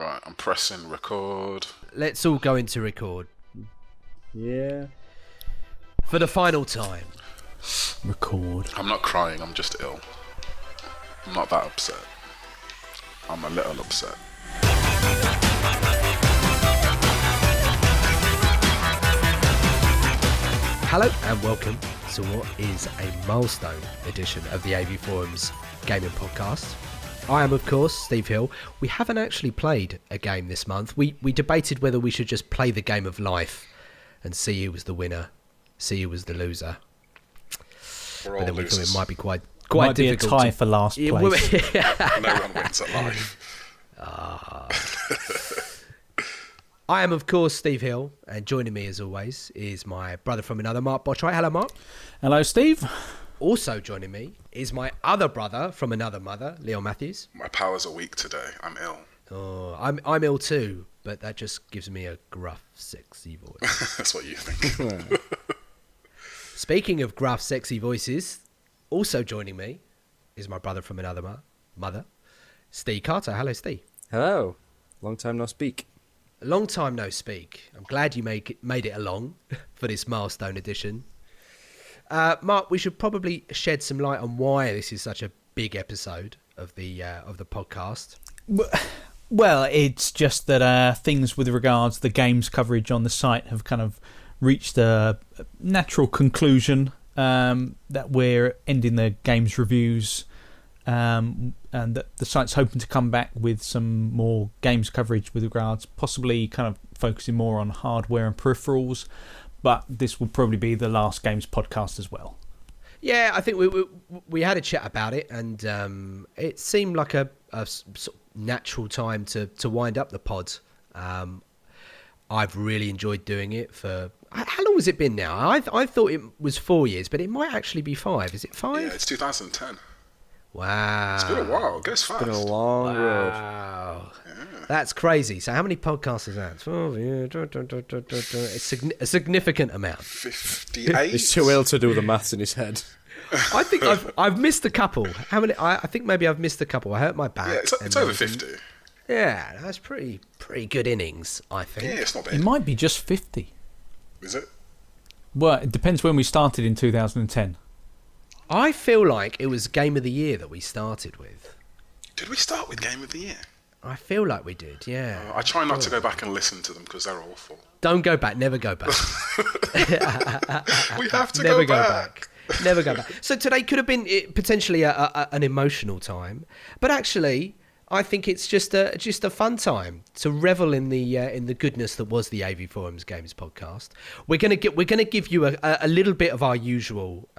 Right, I'm pressing record. Let's all go into record. Yeah. For the final time. Record. I'm not crying, I'm just ill. I'm not that upset. I'm a little upset. Hello and welcome to what is a milestone edition of the AVForums Gaming Podcast. I am, of course, Steve Hill. We haven't actually played a game this month. We debated whether we should just play the game of life and see who was the winner, see who was the loser. We're all We thought it might be quite Might be a difficult. tie for last place. No one wins at life. I am, of course, Steve Hill, and joining me, as always, is my brother from another, Mark Botchwright. Hello, Mark. Hello, Steve. Also joining me is my other brother from another mother, Leo Matthews. My powers are weak today. I'm ill. Oh, I'm ill too, but that just gives me a gruff, sexy voice. That's what you think. Speaking of gruff, sexy voices, also joining me is my brother from another mother, Steve Carter. Hello, Steve. Hello. Long time no speak. A long time no speak. I'm glad you made it along for this milestone edition. Mark, we should probably shed some light on why this is such a big episode of the podcast. Well, it's just that things with regards to the games coverage on the site have kind of reached a natural conclusion that we're ending the games reviews and that the site's hoping to come back with some more games coverage with regards, possibly kind of focusing more on hardware and peripherals. But this will probably be the last games podcast as well. Yeah, I think we had a chat about it, and it seemed like a sort of natural time to wind up the pod. I've really enjoyed doing it for... How long has it been now? I thought it was 4 years, but it might actually be 5. Is it 5? Yeah, it's 2010. Wow. It's been a while. It goes fast. Been a long road. Wow. That's crazy. So how many podcasts is that? 12, yeah, it's a significant amount. 58? He's too ill to do the maths in his head. I think I've missed a couple. How many? I think maybe I've missed a couple. I hurt my back. Yeah, it's over 50. Yeah, that's pretty good innings, I think. Yeah, it's not It bad. might be just 50. Is it? Well, it depends when we started in 2010. I feel like it was Game of the Year that we started with. Did we start with Game of the Year? I feel like we did, yeah. I try not to go back and listen to them because they're awful. Don't go back. Never go back. We have to Never go back. Never go back. So today could have been potentially an emotional time, but actually, I think it's just a fun time to revel in the goodness that was the AVForums Games Podcast. We're gonna give you a little bit of our usual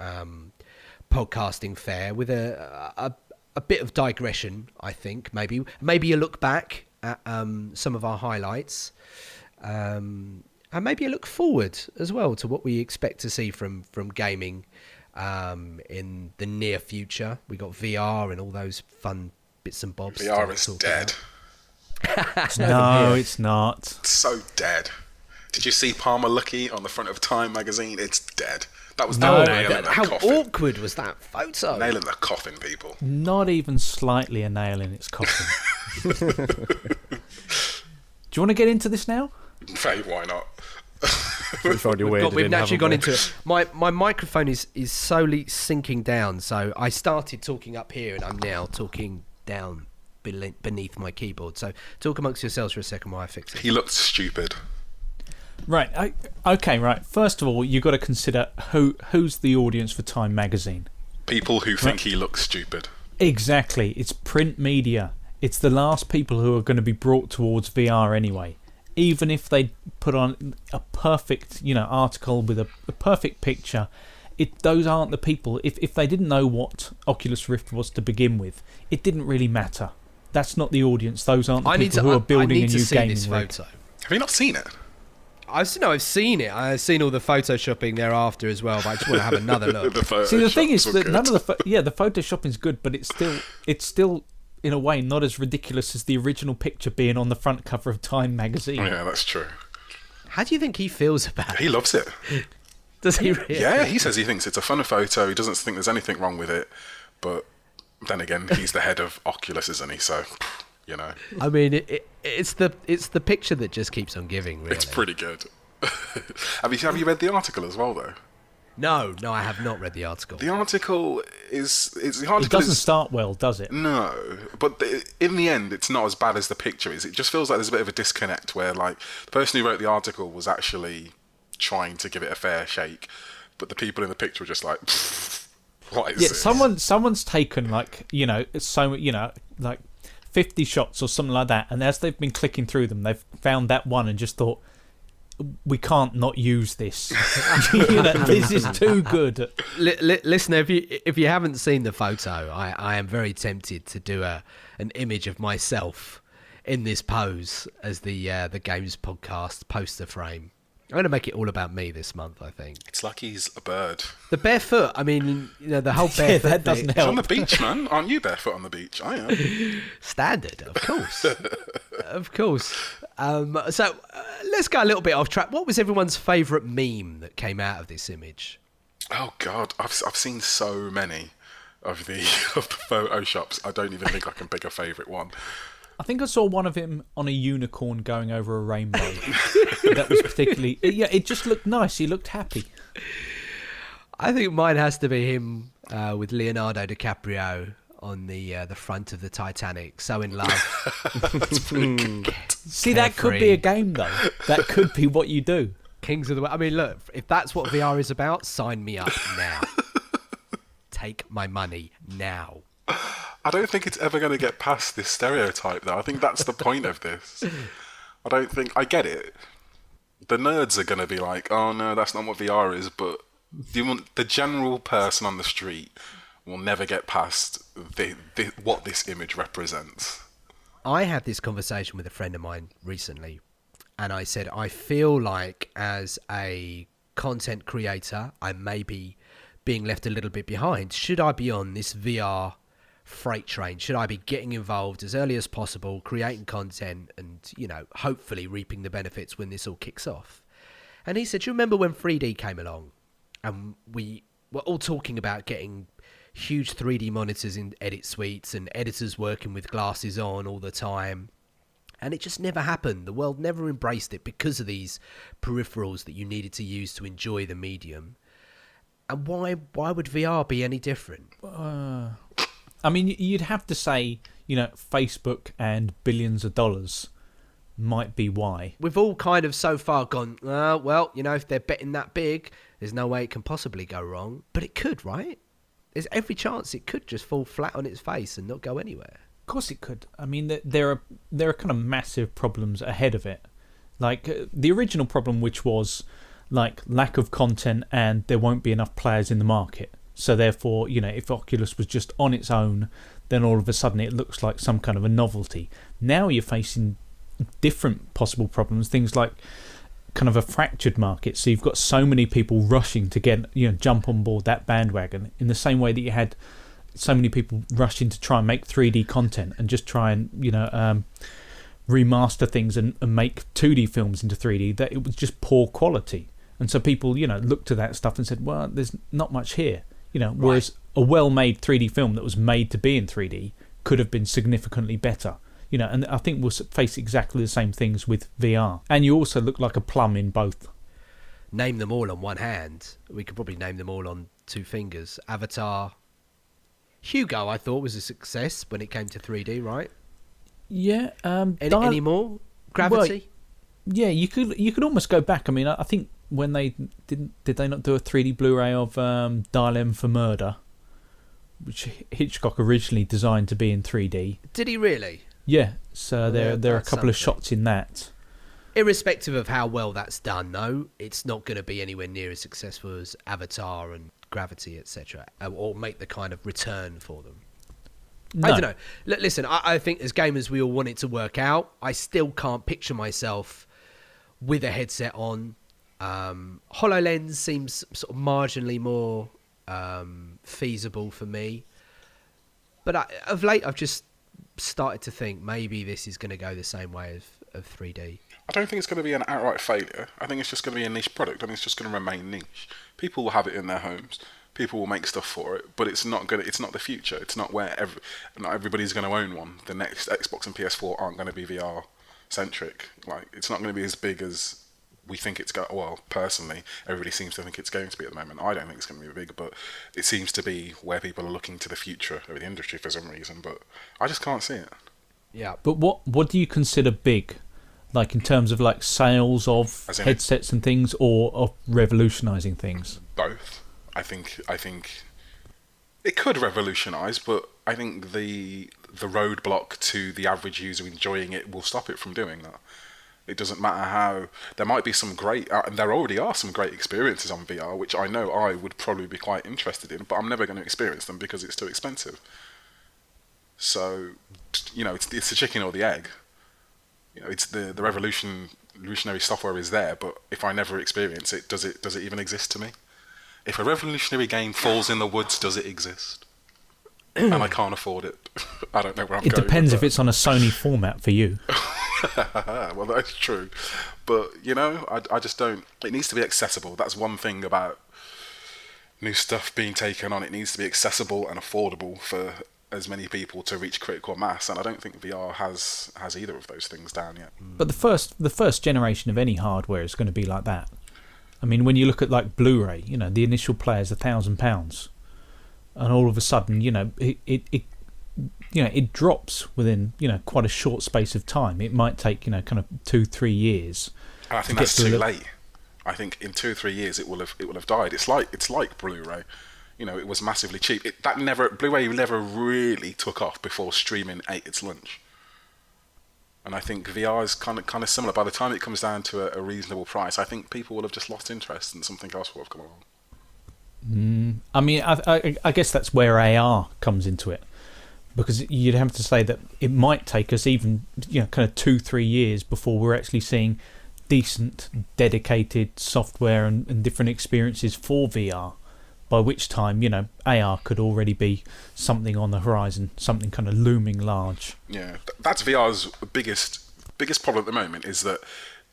podcasting fare with a bit of digression. I think maybe a look back at some of our highlights. And maybe a look forward as well to what we expect to see from gaming in the near future. We got VR and all those fun bits and bobs. VR is dead. No, it's not. It's so dead. Did you see Palmer Lucky on the front of Time magazine? It's dead. That was the nail in the How coffin. awkward was that photo? Nail in the coffin, people. Not even slightly a nail in its coffin. Do you want to get into this now? Hey, why not? We've already waded We've in, naturally haven't gone we? into it. My microphone is slowly sinking down, so I started talking up here and I'm now talking down beneath my keyboard. So talk amongst yourselves for a second while I fix it. He looked stupid. Right. Okay. Right. First of all, you've got to consider who's the audience for Time magazine. People who think he looks stupid. Exactly. It's print media. It's the last people who are going to be brought towards VR anyway. Even if they put on a perfect, article with a perfect picture, those aren't the people. If they didn't know what Oculus Rift was to begin with, it didn't really matter. That's not the audience. Those aren't the people who are building a new gaming rig. Have you not seen it? I've seen it. I've seen all the photoshopping thereafter as well, but I just want to have another look. See, the thing is that none of the the photoshopping's good, but it's still in a way not as ridiculous as the original picture being on the front cover of Time magazine. Yeah, that's true. How do you think he feels about it? He loves it. Does he really? Yeah, he says he thinks it's a fun photo. He doesn't think there's anything wrong with it. But then again, he's the head of Oculus, isn't he? So You know, I mean, it's the picture that just keeps on giving. Really, it's pretty good. Have you read the article as well, though? No, I have not read the article. The article is It doesn't start well, does it? No, but in the end, it's not as bad as the picture is. It just feels like there's a bit of a disconnect where, like, the person who wrote the article was actually trying to give it a fair shake, but the people in the picture were just like, what is this? Someone's taken like like 50 shots or something like that, and as they've been clicking through them, they've found that one and just thought, we can't not use this. This is too good. Listener, if you haven't seen the photo, I am very tempted to do an image of myself in this pose as the Games Podcast poster frame. I'm going to make it all about me this month, I think. It's like he's a bird. The barefoot, I mean, the whole barefoot that doesn't thing. help. He's on the beach, man. Aren't you barefoot on the beach? I am. Standard, of course. Of course. So let's go a little bit off track. What was everyone's favourite meme that came out of this image? Oh, God. I've seen so many of the photoshops. I don't even think I can pick a favourite one. I think I saw one of him on a unicorn going over a rainbow. That was particularly... Yeah, it just looked nice. He looked happy. I think mine has to be him with Leonardo DiCaprio on the front of the Titanic, so in love. That's pretty good. See, that could be a game, though. That could be what you do. Kings of the... I mean, look, if that's what VR is about, sign me up now. Take my money now. I don't think it's ever going to get past this stereotype, though. I think that's the point of this. I get it. The nerds are going to be like, oh, no, that's not what VR is, but the general person on the street will never get past what this image represents. I had this conversation with a friend of mine recently, and I said, I feel like as a content creator, I may be being left a little bit behind. Should I be on this VR freight train? Should I be getting involved as early as possible, creating content and, hopefully reaping the benefits when this all kicks off? And he said, do you remember when 3D came along and we were all talking about getting huge 3D monitors in edit suites and editors working with glasses on all the time? And it just never happened. The world never embraced it because of these peripherals that you needed to use to enjoy the medium. And why would VR be any different? I mean, you'd have to say, Facebook and billions of dollars might be why. We've all kind of so far gone, well, if they're betting that big, there's no way it can possibly go wrong. But it could, right? There's every chance it could just fall flat on its face and not go anywhere. Of course it could. I mean, there are kind of massive problems ahead of it. Like the original problem, which was like lack of content and there won't be enough players in the market. So therefore, if Oculus was just on its own, then all of a sudden it looks like some kind of a novelty. Now you're facing different possible problems, things like kind of a fractured market. So you've got so many people rushing to get, jump on board that bandwagon in the same way that you had so many people rushing to try and make 3D content and just try and, remaster things and make 2D films into 3D, that it was just poor quality. And so people, looked to that stuff and said, well, there's not much here. Whereas a well-made 3D film that was made to be in 3D could have been significantly better. And I think we'll face exactly the same things with VR. And you also look like a plum in both. Name them all on one hand. We could probably name them all on two fingers. Avatar. Hugo, I thought, was a success when it came to 3D, right? Yeah. Any more? Gravity? Well, yeah, you could almost go back. I mean, I think when they did they not do a 3D Blu-ray of Dial M for Murder, which Hitchcock originally designed to be in 3D. Did he really? Yeah, so there are a couple of shots in that. Irrespective of how well that's done, though, it's not going to be anywhere near as successful as Avatar and Gravity, etc., or make the kind of return for them. No. I don't know. Listen, I think as gamers we all want it to work out. I still can't picture myself with a headset on. HoloLens seems sort of marginally more feasible for me. But of late I've just started to think maybe this is going to go the same way of 3D. I don't think it's going to be an outright failure. I think it's just going to be a niche product. I think it's just going to remain niche. People will have it in their homes. People will make stuff for it, but it's not the future. It's not where not everybody's going to own one. The next Xbox and PS4 aren't going to be VR centric. Like, it's not going to be as big as we think it's going. Well, personally, everybody seems to think it's going to be at the moment. I don't think it's going to be big, but it seems to be where people are looking to the future of the industry for some reason. But I just can't see it. Yeah. But what do you consider big? Like, in terms of like sales of headsets and things, or of revolutionising things? Both. I think it could revolutionise, but I think the roadblock to the average user enjoying it will stop it from doing that. It doesn't matter how. There might be some great, and there already are some great experiences on VR, which I know I would probably be quite interested in, but I'm never going to experience them because it's too expensive. So, it's the chicken or the egg. It's the revolutionary software is there, but if I never experience it, does it even exist to me? If a revolutionary game falls in the woods, does it exist? And I can't afford it. I don't know where I'm going. It depends if it's on a Sony format for you. Well, that's true. But, I just don't... It needs to be accessible. That's one thing about new stuff being taken on. It needs to be accessible and affordable for as many people to reach critical mass. And I don't think VR has either of those things down yet. But the first generation of any hardware is going to be like that. I mean, when you look at like Blu-ray, the initial player is £1,000, and all of a sudden, it drops within quite a short space of time. It might take kind of 2-3 years. And I think that's too late. I think in 2 or 3 years it will have died. It's like Blu-ray. It was massively cheap. Blu-ray never really took off before streaming ate its lunch. And I think VR is kind of similar. By the time it comes down to a reasonable price, I think people will have just lost interest and something else will have come along. I mean, I guess that's where AR comes into it, because you'd have to say that it might take us even kind of 2-3 years before we're actually seeing decent, dedicated software and different experiences for VR. By which time, AR could already be something on the horizon, something kind of looming large. Yeah, that's VR's biggest problem at the moment, is that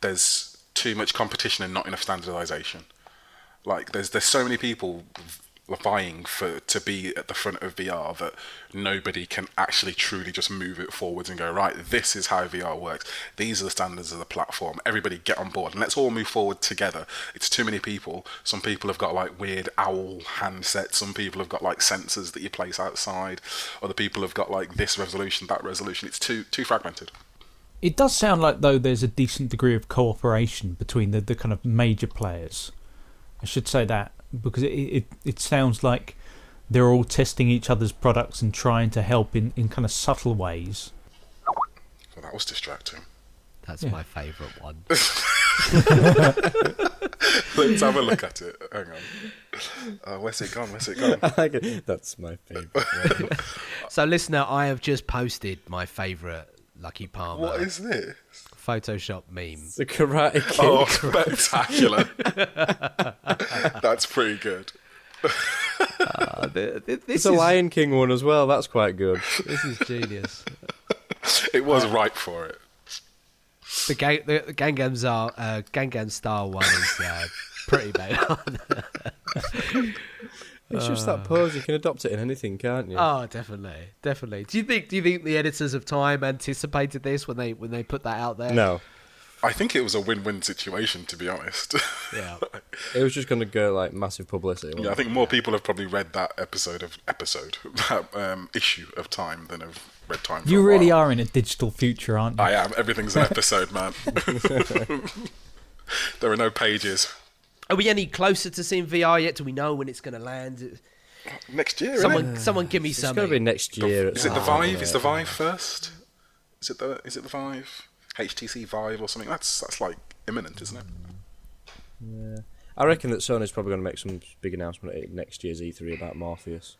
there's too much competition and not enough standardization. Like, there's so many people vying to be at the front of VR that nobody can actually truly just move it forwards and go, right, this is how VR works. These are the standards of the platform. Everybody get on board and let's all move forward together. It's too many people. Some people have got like weird owl handsets. Some people have got like sensors that you place outside. Other people have got like this resolution, that resolution. It's too fragmented. It does sound like, though, there's a decent degree of cooperation between the kind of major players. I should say that, because it sounds like they're all testing each other's products and trying to help in kind of subtle ways. Well, that was distracting. That's my favourite one. Let's have a look at it. Hang on. Where's it gone? I like it. That's my favourite one. So, listener, I have just posted my favourite Lucky Palmer What is this? Photoshop meme. The Karate Kid. Oh, spectacular. That's pretty good. This It's a Lion King one as well. That's quite good. This is genius. It was right for it. The Gangnam Style one is pretty bad. It's just that pose. You can adopt it in anything, can't you? Oh, definitely. Do you think the editors of Time anticipated this when they put that out there? No. I think it was a win-win situation, to be honest. Yeah. It was just going to go like massive publicity. Yeah, I think more people have probably read that issue of Time than have read Time. You really are in a digital future, aren't you? I am. Everything's an episode, man. There are no pages. Are we any closer to seeing VR yet? Do we know when it's going to land? Next year, isn't it? Someone give me some. It's going to be next year. Is it the Vive? Is the Vive first? Is it the Vive? HTC Vive or something? That's like imminent, isn't it? Yeah. I reckon that Sony's probably going to make some big announcement at next year's E3 about Morpheus.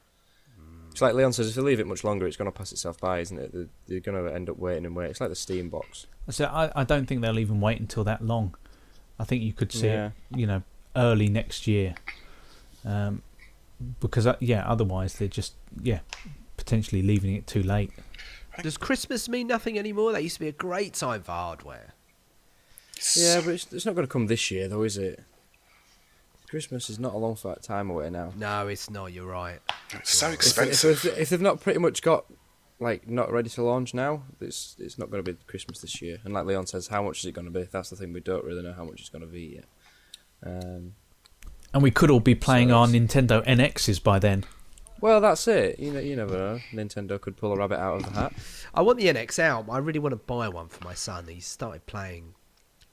It's like Leon says, if they leave it much longer, it's going to pass itself by, isn't it? They're going to end up waiting and waiting. It's like the Steam box. So I don't think they'll even wait until that long. I think you could see it, early next year. Because, otherwise they're just, potentially leaving it too late. Does Christmas mean nothing anymore? That used to be a great time for hardware. Yeah, but it's not going to come this year, though, is it? Christmas is not a long time away now. No, it's not. You're right. It's so expensive. If they've not pretty much got not ready to launch now, it's not going to be Christmas this year. And like Leon says, how much is it going to be? That's the thing, we don't really know how much it's going to be yet. And we could all be playing our Nintendo NXs by then. Well, that's it. You never know. Nintendo could pull a rabbit out of the hat. I want the NX out. I really want to buy one for my son. He's started playing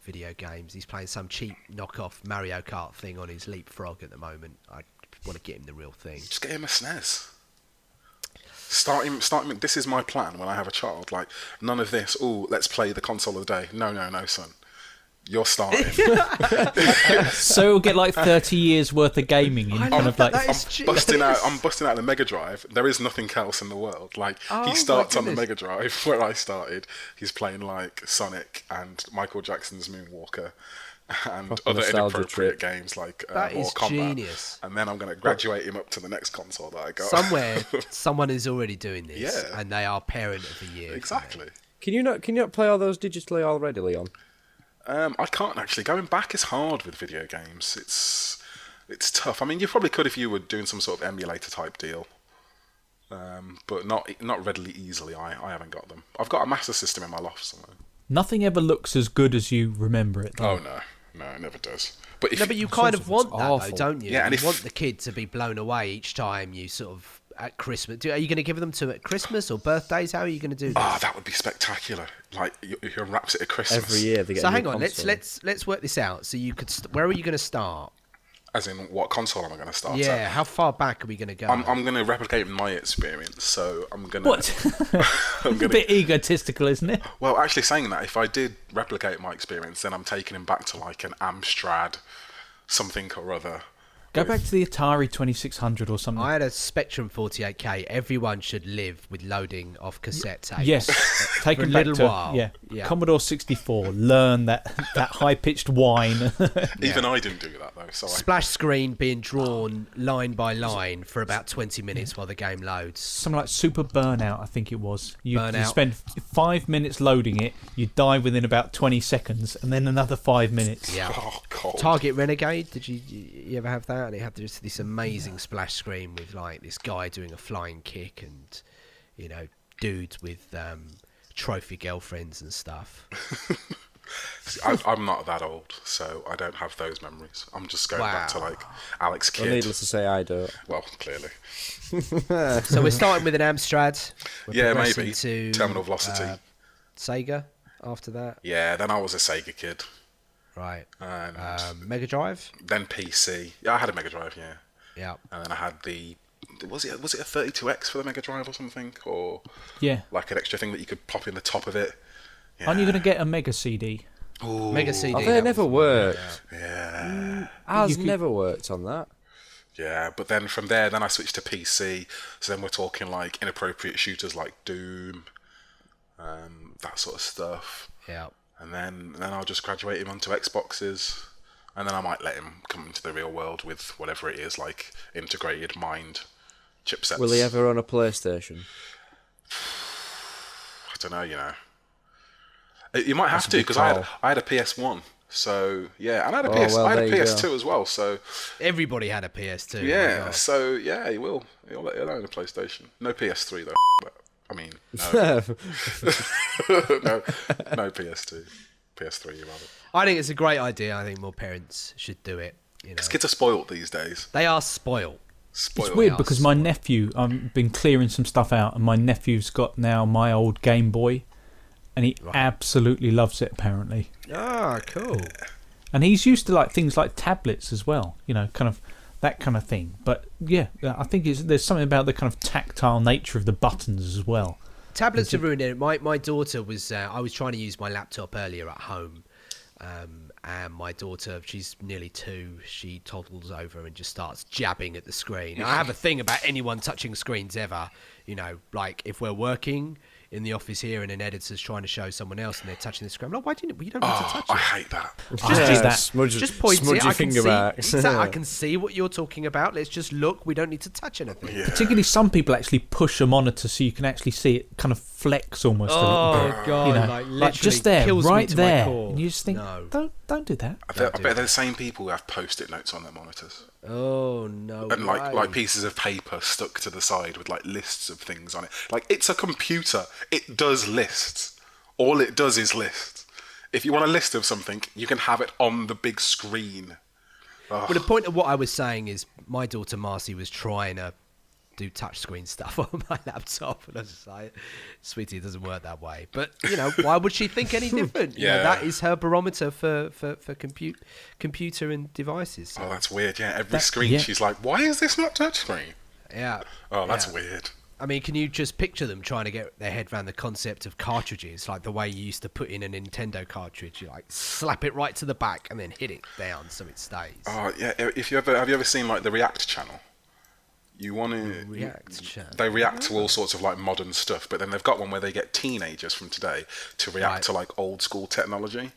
video games. He's playing some cheap knockoff Mario Kart thing on his Leapfrog at the moment. I want to get him the real thing. Just get him a SNES. Start him. This is my plan when I have a child. Like, none of this. Oh, let's play the console of the day. No, son. You're starting. So we'll get like 30 years worth of gaming in kind of like. I'm busting out the Mega Drive. There is nothing else in the world. Like, he starts on the Mega Drive where I started. He's playing like Sonic and Michael Jackson's Moonwalker and Proper other nostalgia inappropriate trip. games like That is Mortal Kombat. genius. And then I'm going to graduate him up to the next console that I got. Somewhere, someone is already doing this, Yeah. and they are parent of the year. Exactly. Can you not play all those digitally already, Leon? I can't actually. Going back is hard with video games. It's tough. I mean, you probably could if you were doing some sort of emulator type deal, but not readily easily. I haven't got them. I've got a Master System in my loft somewhere. Nothing ever looks as good as you remember it. Though. Oh no, it never does. But if No, but you kind of want that, awful. though, don't you? Yeah, and you if- want the kid to be blown away each time you sort of at Christmas. Are you going to give them to at Christmas or birthdays? How are you going to do this? that would be spectacular. Like you unwraps it at Christmas. Every year they get. So a new hang on, console. let's work this out. So you could. Where are you going to start? As in, what console am I going to start Yeah, at? how far back are we going to go? I'm going to replicate my experience. So I'm going to. What? I'm A gonna, bit egotistical, isn't it? well, actually, saying that, if I did replicate my experience, then I'm taking him back to like an Amstrad, something or other. Go back to the Atari 2600 or something. I had a Spectrum 48K. Everyone should live with loading off cassette tapes. Yes, take For a him back little to while. Yeah. Commodore 64. Learn that high-pitched whine. Even I didn't do that though. So Splash screen being drawn line by line for about 20 minutes while the game loads. Something like Super Burnout, I think it was. You Burnout. spend 5 minutes loading it, you die within about 20 seconds, and then another 5 minutes. Yeah. oh god. Target Renegade, did you ever have that? And it had this amazing splash screen with like this guy doing a flying kick and dudes with trophy girlfriends and stuff. See, I'm not that old, so I don't have those memories. I'm just going back to Wow. like Alex Well, Kidd. needless to say, I don't. Well, clearly. So we're starting with an Amstrad. We're Yeah, progressing maybe. to Terminal Velocity. Sega after that. Yeah, then I was a Sega kid. Right. And Mega Drive. then PC. Yeah, I had a Mega Drive, yeah. Yeah. And then I had was it a 32X for the Mega Drive or something? Or Yeah. like an extra thing that you could pop in the top of it? Yeah. Aren't you going to get a Mega CD? Ooh, Mega CD. Oh, that they was never the one, worked. Yeah. Ours never worked on that. Yeah, but then from there, then I switched to PC. So then we're talking like inappropriate shooters like Doom, that sort of stuff. Yeah. And then I'll just graduate him onto Xboxes. And then I might let him come into the real world with whatever it is, like integrated mind chipsets. Will he ever own a PlayStation? I don't know, You might have That's a to, big because call. I had a PS1. So, yeah, and I had a, Oh, PS, well, I had a there you PS2 go. as well. So, Everybody had a PS2. my yeah, God. so, yeah, he will. He'll own a PlayStation. No PS3, though. But, I mean, no. no PS2. PS3, you rather. I think it's a great idea. I think more parents should do it. Because kids are spoilt these days. They are spoiled. Spoiled. It's weird Yes. because my nephew, I've been clearing some stuff out, and my nephew's got now my old Game Boy, and he absolutely loves it, apparently. Ah, cool. And he's used to like things like tablets as well, kind of that kind of thing. But yeah, I think there's something about the kind of tactile nature of the buttons as well. Tablets are ruining it. My daughter was. I was trying to use my laptop earlier at home, and my daughter, she's nearly 2. She toddles over and just starts jabbing at the screen. I have a thing about anyone touching screens ever. Like if we're working, in the office here, and an editor's trying to show someone else, and they're touching the screen. I'm like, why didn't you don't need to touch it? I hate that. Just point it. I can finger see. back. I can see what you're talking about. Let's just look. We don't need to touch anything. Yeah. Particularly, some people actually push a monitor so you can actually see it kind of flex almost a little bit. Oh god! You know, like like just there, kills me right to my there. core. And you just think, No. don't do that. I bet they're the same people who have post-it notes on their monitors. Oh no! And way. like pieces of paper stuck to the side with like lists of things on it. Like, it's a computer. It does lists. All it does is lists. If you want a list of something, you can have it on the big screen. Well, the point of what I was saying is my daughter Marcy was trying to do touchscreen stuff on my laptop, and I was just like, sweetie, it doesn't work that way. But, you know, why would she think any different? You know, that is her barometer for computer and devices. So. Oh, that's weird. Yeah, every screen she's like, why is this not touchscreen? Yeah. Oh, that's weird. I mean, can you just picture them trying to get their head around the concept of cartridges, like the way you used to put in a Nintendo cartridge? You like slap it right to the back and then hit it down so it stays. Oh, yeah. Have you ever seen like the React channel? You want to React channel. They react to all sorts of like modern stuff, but then they've got one where they get teenagers from today to react to like old school technology.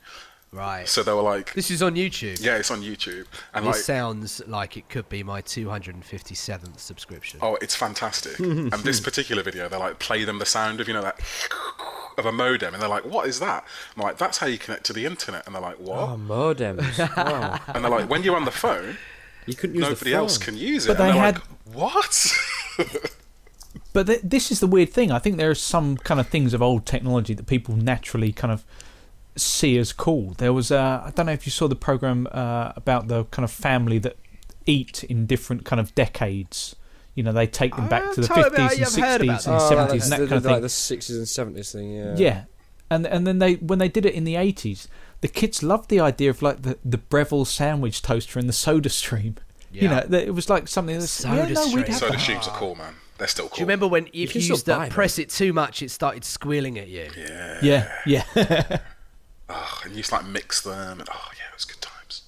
Right. So they were like, this is on YouTube. yeah, it's on YouTube, and This like, sounds like it could be my 257th subscription. oh, it's fantastic. And this particular video, they like play them the sound of, you know, that of a modem, and they're like, what is that? I'm like, that's how you connect to the internet. And they're like, what? Oh, modems. Wow. And they're like, when you're on the phone, You couldn't use nobody the phone. else can use it. But and they they're had- like, what? But this is the weird thing. I think there are some kind of things of old technology that people naturally kind of see as cool. There was I don't know if you saw the program about the kind of family that eat in different kind of decades. You know, they take them back to the 50s and 60s and 70s and that kind of thing. Like the 60s and 70s thing, yeah. Yeah, and then when they did it in the 80s, the kids loved the idea of like the Breville sandwich toaster and the Soda Stream. Yeah. You know, it was like something that's Soda we'd Stream. have Soda that. streams are cool, man. They're still cool. Do you remember when if can you still used to buy them. press it too much, it started squealing at you? Yeah. Oh, and you used to like mix them, and oh yeah, it was good times.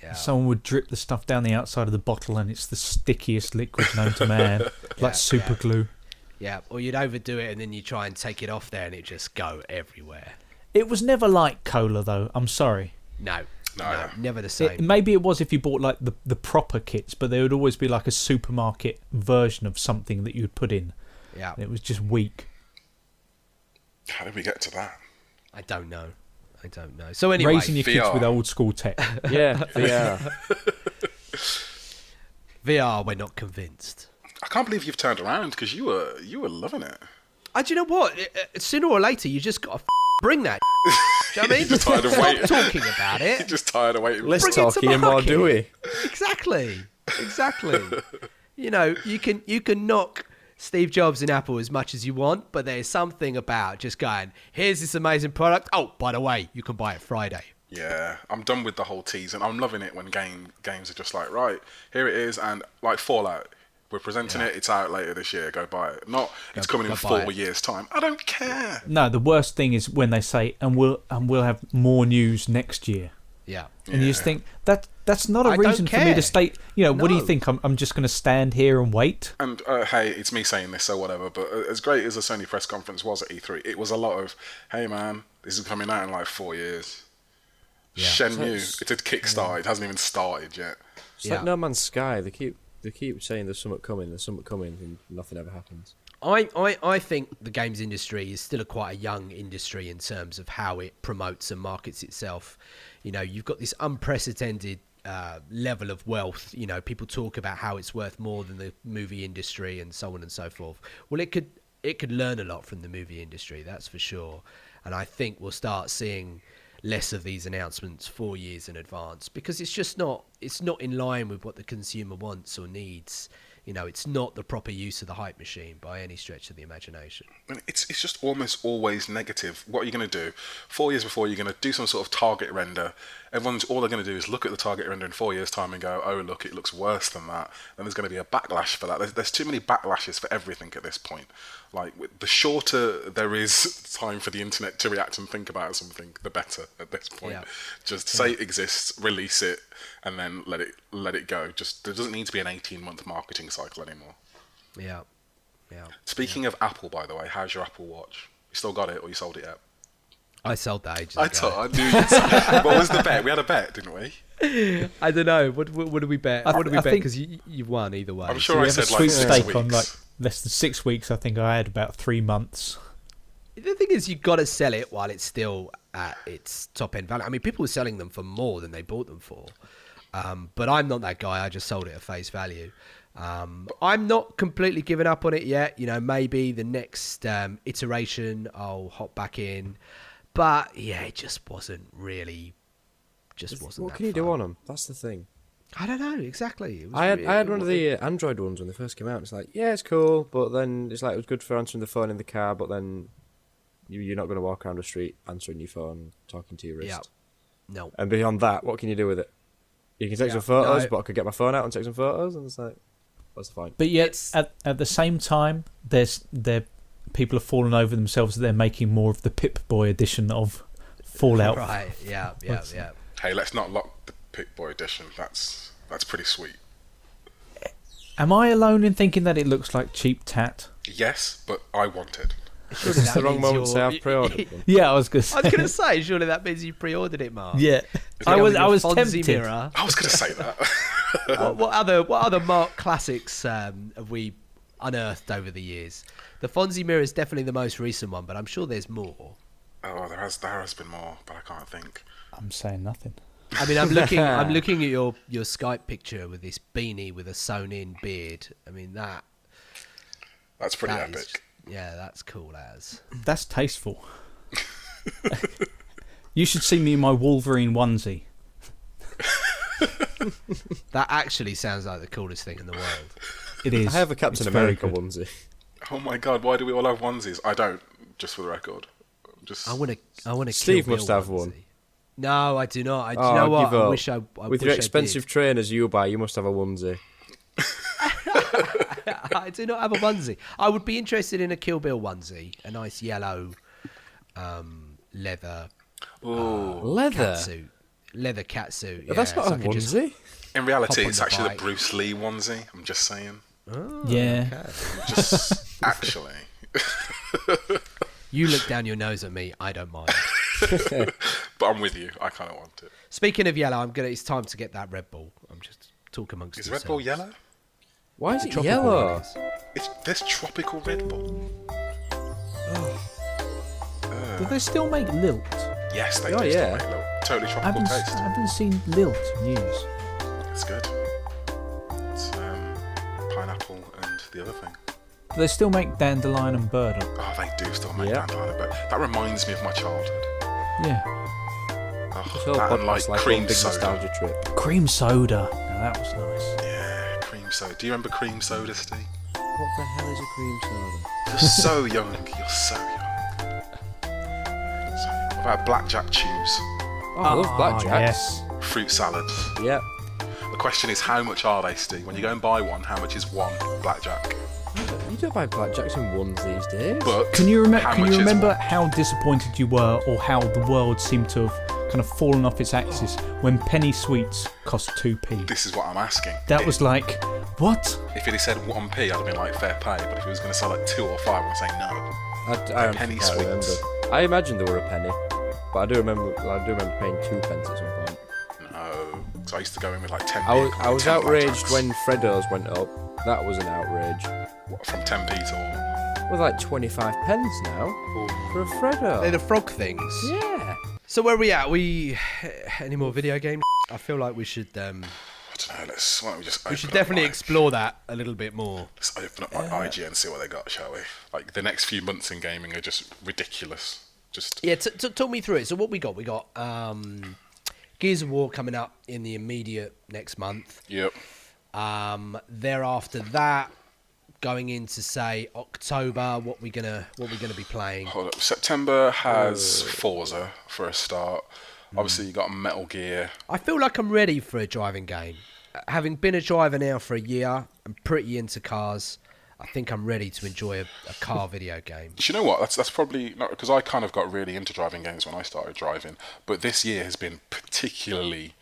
Yeah. Someone would drip the stuff down the outside of the bottle, and it's the stickiest liquid known to man, like super glue. Yeah, or you'd overdo it and then you try and take it off there and it just go everywhere. It was never like cola, though. I'm sorry. No, No. never the same. Maybe it was if you bought like the proper kits, but there would always be like a supermarket version of something that you'd put in. Yeah, And it was just weak. How did we get to that? I don't know. So anyway, Raising your kids VR. with old school tech. Yeah, yeah. VR, we're not convinced. I can't believe you've turned around, because you were loving it. Do you know what? Sooner or later, you just got to bring that. Do you know what I mean? You're tired of Stop waiting. talking about You're it. just tired of waiting. Less Bring it to talking and more market. doing. Exactly. You know, you can knock Steve Jobs in Apple as much as you want, but there's something about just going, here's this amazing product. Oh, by the way, you can buy it Friday. Yeah, I'm done with the whole tease, and I'm loving it when games are just like, right, here it is, and like Fallout, we're presenting it, it's out later this year, go buy it. Not, it's coming in go buy 4 it. years' time. I don't care. No, the worst thing is when they say, and we'll have more news next year. Yeah. And you just think that's not a I don't reason for me care. to state. You know, what do you No. think? I'm just going to stand here and wait. And hey, it's me saying this, so whatever, but as great as the Sony press conference was at E3, it was a lot of, hey man, this is coming out in like 4 years. Yeah. Shenmue, it's a Kickstarter, it hasn't even started yet. It's like No Man's Sky. They keep saying there's something coming, and nothing ever happens. I think the games industry is still quite a young industry in terms of how it promotes and markets itself. You know, you've got this unprecedented level of wealth. You know, people talk about how it's worth more than the movie industry and so on and so forth. Well, it could learn a lot from the movie industry, that's for sure. And I think we'll start seeing less of these announcements 4 years in advance, because it's not in line with what the consumer wants or needs. You know, it's not the proper use of the hype machine by any stretch of the imagination. And it's just almost always negative. What are you going to do? 4 years before, you're going to do some sort of target render. All they're going to do is look at the target render in 4 years' time and go, oh, look, it looks worse than that. Then there's going to be a backlash for that. There's too many backlashes for everything at this point. Like, the shorter there is time for the internet to react and think about something, the better at this point. Yeah. Just say it exists, release it, and then let it go. Just there doesn't need to be an 18-month marketing cycle anymore. Yeah. Speaking of Apple, by the way, how's your Apple Watch? You still got it, or you sold it yet? I sold that ages I ago. knew you'd say. What was the bet? We had a bet, didn't we? I don't know. What did we bet? I What did we bet? think- Because you won either way. I'm So sure we I have a said like 6 sweepstake weeks. on like less than 6 weeks. I think I had about 3 months. The thing is, you've got to sell it while it's still at its top end value. I mean, people were selling them for more than they bought them for. But I'm not that guy. I just sold it at face value. I'm not completely giving up on it yet. You know, maybe the next iteration I'll hop back in. But yeah, it just wasn't really. Wasn't. What that can you fun. do on them? That's the thing. I don't know exactly. It was I had really- one of the Android ones when they first came out. It's like, yeah, it's cool, but then it's like it was good for answering the phone in the car, but then you're not going to walk around the street answering your phone, talking to your wrist. Yeah. No. And beyond that, what can you do with it? You can take Yeah, some photos, no. but I could get my phone out and take some photos, and it's like, what's the point? But yet, It's- at the same time, people have fallen over themselves. They're making more of the Pip-Boy edition of Fallout. Right. Yeah. Hey, let's not lock the Pip-Boy edition. That's pretty sweet. Am I alone in thinking that it looks like cheap tat? Yes, but I wanted. Surely This is that the wrong means moment to say you're- I've pre-ordered them. Yeah, I was going I was going to say, surely that means you pre-ordered it, Mark. Yeah, Go I with your was Fonzie tempted. Mirror. I was going to say that. What other Mark classics have we unearthed over the years? The Fonzie Mirror is definitely the most recent one, but I'm sure there's more. Oh, there has been more, but I can't think. I'm saying nothing. I mean, I'm looking at your Skype picture with this beanie with a sewn-in beard. I mean, That's pretty that is- epic. yeah, that's cool as. That's tasteful. You should see me in my Wolverine onesie. That actually sounds like the coolest thing in the world. It is. I have a Captain It's very America good. onesie. Oh my god, why do we all have onesies? I don't, just for the record. I want to. Steve must have one. No, I do not. Do you Oh, know what? give up. I wish I. With your expensive trainers you buy, you must have a onesie. I do not have a onesie. I would be interested in a Kill Bill onesie, a nice yellow leather Leather? catsuit. Leather catsuit. But that's yeah, not so a I could just- onesie. In reality, Hop on it's the actually bike. the Bruce Lee onesie. I'm just saying. Oh, Yeah. okay. Just actually. You look down your nose at me. I don't mind. But I'm with you. I kind of want it. Speaking of yellow, it's time to get that Red Bull. I'm just talking amongst Is yourselves. Red Bull yellow? Why is it Tropical yellow? it is. There's tropical Red Bull. Do they still make Lilt? Yes, they Oh, do. yeah. Still make a totally I tropical haven't, taste. I haven't seen Lilt news. It's good. It's pineapple and the other thing. Do they still make Dandelion and Burdock? Oh, they do still make Yeah. dandelion, but that reminds me of my childhood. Yeah. Oh, This whole that and podcast like one cream big soda. nostalgia trip. Cream soda. Now that was nice. Yeah, cream soda. Do you remember cream soda, Steve? What the hell is a cream soda? You're so young. You're so young. So, what about blackjack chews? Oh, I love blackjack. Yes. Fruit salads. Yep. The question is, how much are they, Steve? When you go and buy one, how much is one blackjack? You don't buy blackjacks in ones these days. But Can you, how much is remember one? how disappointed you were, or how the world seemed to have kind of fallen off its axis when penny sweets cost 2p? This is what I'm asking. That was like, what? If he'd have said 1p, I'd have been like, fair play. But if he was going to sell like 2 or 5, I'd say no. I penny honestly can't sweets. remember. I imagined they were a penny, but I do remember paying 2 pence at some point. No. So I used to go in with like 10p. I was 10 outraged blackjacks. when Freddo's went up. That was an outrage. What, from 10p to We're like 25 pence now for a Freddo. They're the frog things. Yeah. So where are we at? Any more video games? I feel like we should. I don't know. Why don't we just? We should open up, definitely like, explore that a little bit more. Let's open up my IG and see what they got, shall we? Like the next few months in gaming are just ridiculous. Just Yeah, talk me through it. So what we got? We got Gears of War coming up in the immediate next month. yep. Thereafter that, going into say October, what we gonna be playing? Hold up. September has Forza for a start. Obviously, you got Metal Gear. I feel like I'm ready for a driving game. Having been a driver now for a year, I'm pretty into cars. I think I'm ready to enjoy a car video game. Do you know what? That's probably not because I kind of got really into driving games when I started driving. But this year has been particularly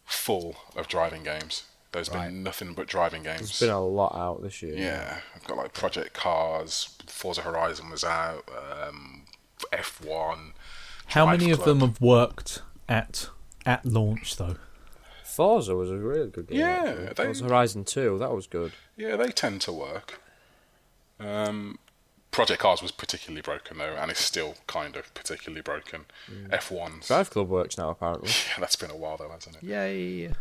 full of driving games. There's Right. been nothing but driving games. There's been a lot out this year. Yeah, I've got like Project Cars, Forza Horizon was out, F1. How Drive many of Club. them have worked at launch though? Forza was a really good game. Yeah, actually. they- Forza Horizon 2, that was good. Yeah, they tend to work. Project Cars was particularly broken though, and is still kind of particularly broken. F1's. Drive Club works now, apparently. Yeah, that's been a while though, hasn't it? Yay.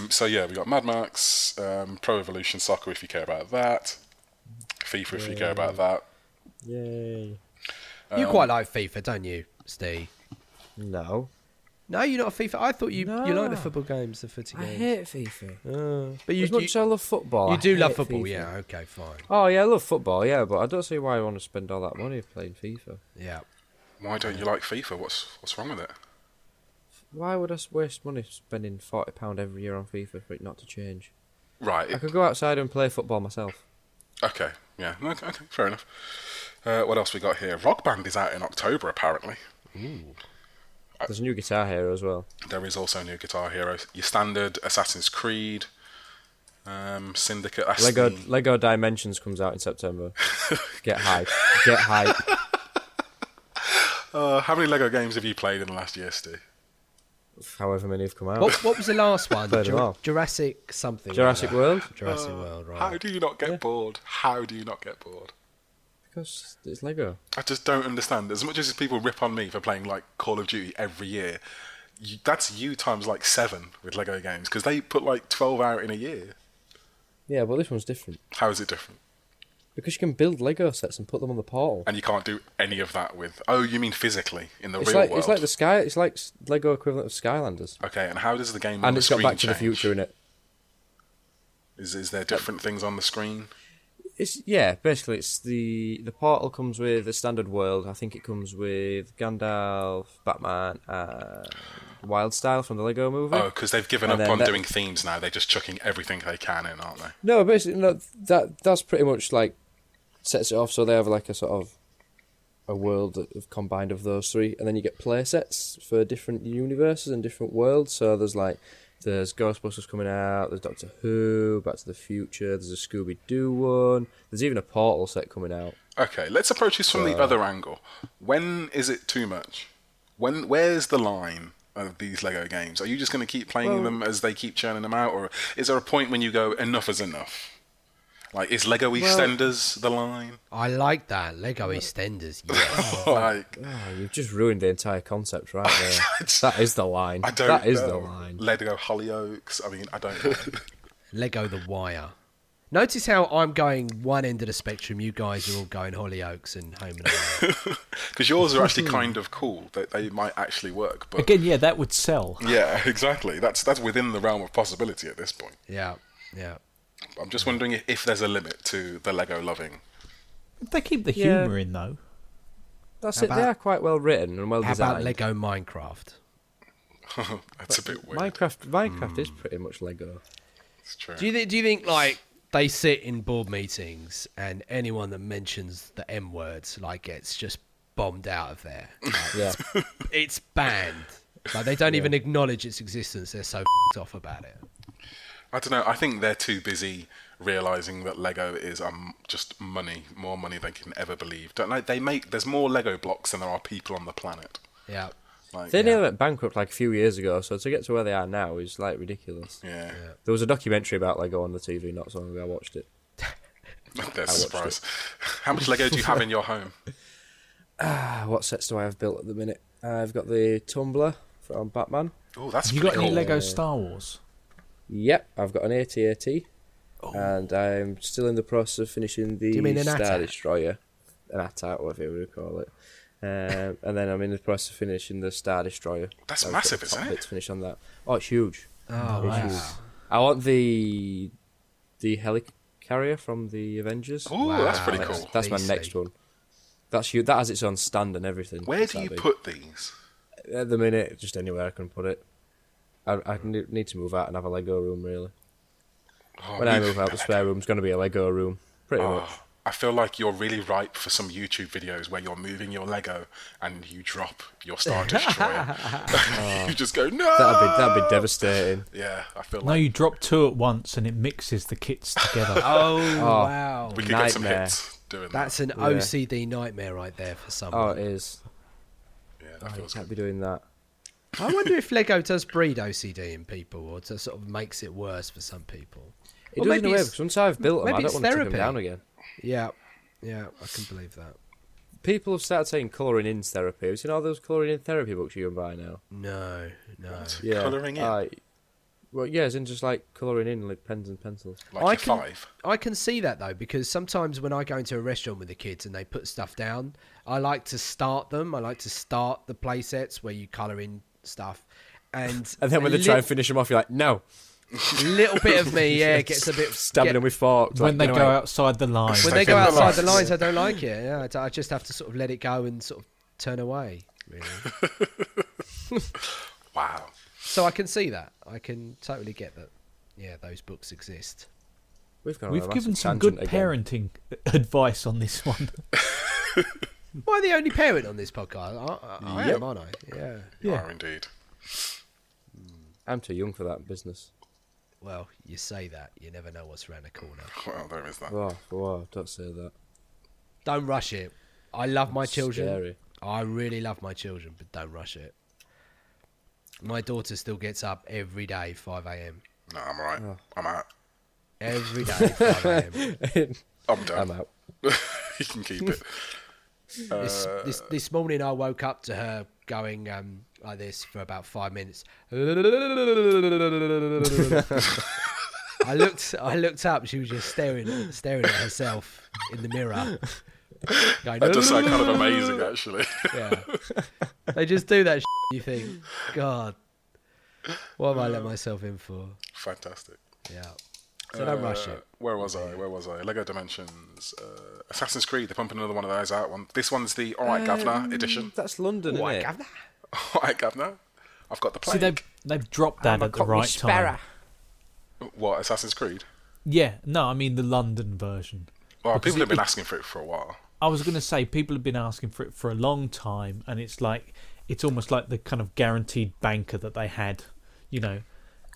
So yeah, we got Mad Max, Pro Evolution Soccer if you care about that, FIFA if you care about that. Yay. You quite like FIFA, don't you, Steve? No. No, you're not a FIFA. I thought you like the No. football games, the footy I games. hate FIFA. But As much as I love football, you I do love hate football, FIFA. yeah. Okay, fine. Oh, yeah, I love football, yeah, but I don't see why I want to spend all that money playing FIFA. Yeah. Why don't you like FIFA? What's wrong with it? Why would I waste money spending £40 every year on FIFA for it not to change? Right. I could go outside and play football myself. Okay. Yeah. Okay. Fair enough. What else we got here? Rock Band is out in October apparently. There's a new Guitar Hero as well. There is also a new Guitar Hero. Your standard Assassin's Creed, Syndicate. That's Lego Dimensions comes out in September. Get hype. Get hype. how many Lego games have you played in the last year, Stu? However many have come out. What was the last one? Played them all. Jurassic something. Jurassic World? Jurassic World, right. How do you not get bored? How do you not get bored? Because it's Lego. I just don't understand. As much as people rip on me for playing like Call of Duty every year, that's you times like 7 with Lego games because they put like 12 out in a year. Yeah, but this one's different. How is it different? Because you can build Lego sets and put them on the portal. And you can't do any of that with. Oh, you mean physically in the It's real like world? it's like the Sky. It's like Lego equivalent of Skylanders. Okay, and how does the game on And the it's got screen Back to the change? Future in it. Is there different things on the screen? Basically it's the portal comes with a standard world. I think it comes with Gandalf, Batman, and Wildstyle from the Lego movie. Oh, because they've given And up then on that- doing themes now. They're just chucking everything they can in, aren't they? No, basically no. That's pretty much like sets it off. So they have like a sort of a world of combined of those three, and then you get play sets for different universes and different worlds. So there's Ghostbusters coming out, there's Doctor Who, Back to the Future, there's a Scooby-Doo one, there's even a Portal set coming out. Okay, let's approach this from the other angle. When is it too much? Where's the line of these Lego games? Are you just going to keep playing them as they keep churning them out, or is there a point when you go, enough is enough? Like, is Lego EastEnders the line? I like that. Lego EastEnders, yeah. Like, Oh, you've just ruined the entire concept right there. That is the line. I don't That is know. the line. Lego Hollyoaks. I mean, I don't know. Lego The Wire. Notice how I'm going one end of the spectrum. You guys are all going Hollyoaks and Home and Away. Because yours are actually kind of cool. They might actually work. But Again, yeah, that would sell. yeah, exactly. That's within the realm of possibility at this point. Yeah, yeah. I'm just wondering if there's a limit to the Lego loving. They keep the Yeah. humour in though. That's How it. They about- are quite well written and well How designed. about Lego Minecraft? That's a bit weird. Minecraft is pretty much Lego. It's true. Do you think like they sit in board meetings and anyone that mentions the M words like gets just bombed out of there? Like, Yeah. it's banned. Like they don't even acknowledge its existence. They're so off about it. I don't know. I think they're too busy realizing that Lego is just money, more money than they can ever believe. Don't they? There's more Lego blocks than there are people on the planet. Yeah. Like, They nearly went bankrupt like a few years ago, so to get to where they are now is like ridiculous. yeah. There was a documentary about Lego on the TV not so long ago. I watched it. There's a surprise. How much Lego do you have in your home? What sets do I have built at the minute? I've got the tumbler from Batman. Oh, that's Have you pretty got any cool. Lego Star Wars? Yep, I've got an AT-AT, and I'm still in the process of finishing the you mean an Star AT-AT? Destroyer. An AT-AT, whatever you would call it. And then I'm in the process of finishing the Star Destroyer. That's I've got massive, the isn't top it? bit to finish on that. Oh, it's huge. Oh, It's wow. huge. I want the helicarrier from the Avengers. Oh, that's pretty cool. That's my Beastly. next one. That's huge. That has its own stand and everything. Where It's do that you big. put these? At the minute, just anywhere I can put it. I need to move out and have a Lego room, really. Oh, When I move out, the spare room's going to be a Lego room, pretty much. I feel like you're really ripe for some YouTube videos where you're moving your Lego and you drop your Star Destroyer. You just go, no! That'd be devastating. Yeah, I feel No, like you drop two at once and it mixes the kits together. Oh, wow. we could get some nightmare. hits doing That's an OCD nightmare right there for someone. Oh, it is. that. Yeah, that You feels can't good. be doing that. I wonder if Lego does breed OCD in people, or to sort of makes it worse for some people. It Or does in maybe a way, it's- because once I've built them, I maybe don't it's want to take therapy. them down again. Yeah, I can believe that. People have started saying colouring in therapy. Have you seen all those colouring in therapy books you can buy now? No. Yeah. Colouring in? Well, yeah, as in just like colouring in, like pens and pencils. Like your 5. I can see that though, because sometimes when I go into a restaurant with the kids and they put stuff down, I like to start them. I like to start the play sets where you colour in stuff. And then when they try and finish them off, you're like, no. a little bit of me, gets a bit... Stabbing them with forks. When they like, go outside the line. When they Stay go in the outside the lines. lines, I don't like it. Yeah, I just have to sort of let it go and sort of turn away, really. Wow. So I can see that. I can totally get that. Yeah, those books exist. We've gone on a We've massive given some good tangent again. parenting advice on this one. Am I the only parent on this podcast? I Yep. am, aren't I? Yeah. You Yeah. are indeed. I'm too young for that business. Well, you say that. You never know what's around the corner. Well, there is that. Whoa, don't say that. Don't rush it. I love my children. Scary. I really love my children, but don't rush it. My daughter still gets up every day, 5 a.m. No, I'm alright. Oh. I'm out. Every day, 5 a.m. I'm done. I'm out. You can keep it. This morning I woke up to her going like this for about 5 minutes. I looked up. She was just staring at herself in the mirror. Going, That does sound kind of amazing, actually. Yeah. They just do that. You think, God, what have I let myself in for? Fantastic. Yeah. So don't rush it. Where was I? Lego Dimensions. Assassin's Creed. They're pumping another one of those out. This one's the Alright Governor edition. That's London, What, isn't it? Governor? Alright Governor. I've got the See, plague. they've dropped that at the right time. What, Assassin's Creed? Yeah, no, I mean the London version. Well, Because people have been it- asking for it for a while. I was going to say people have been asking for it for a long time, and it's almost like the kind of guaranteed banker that they had,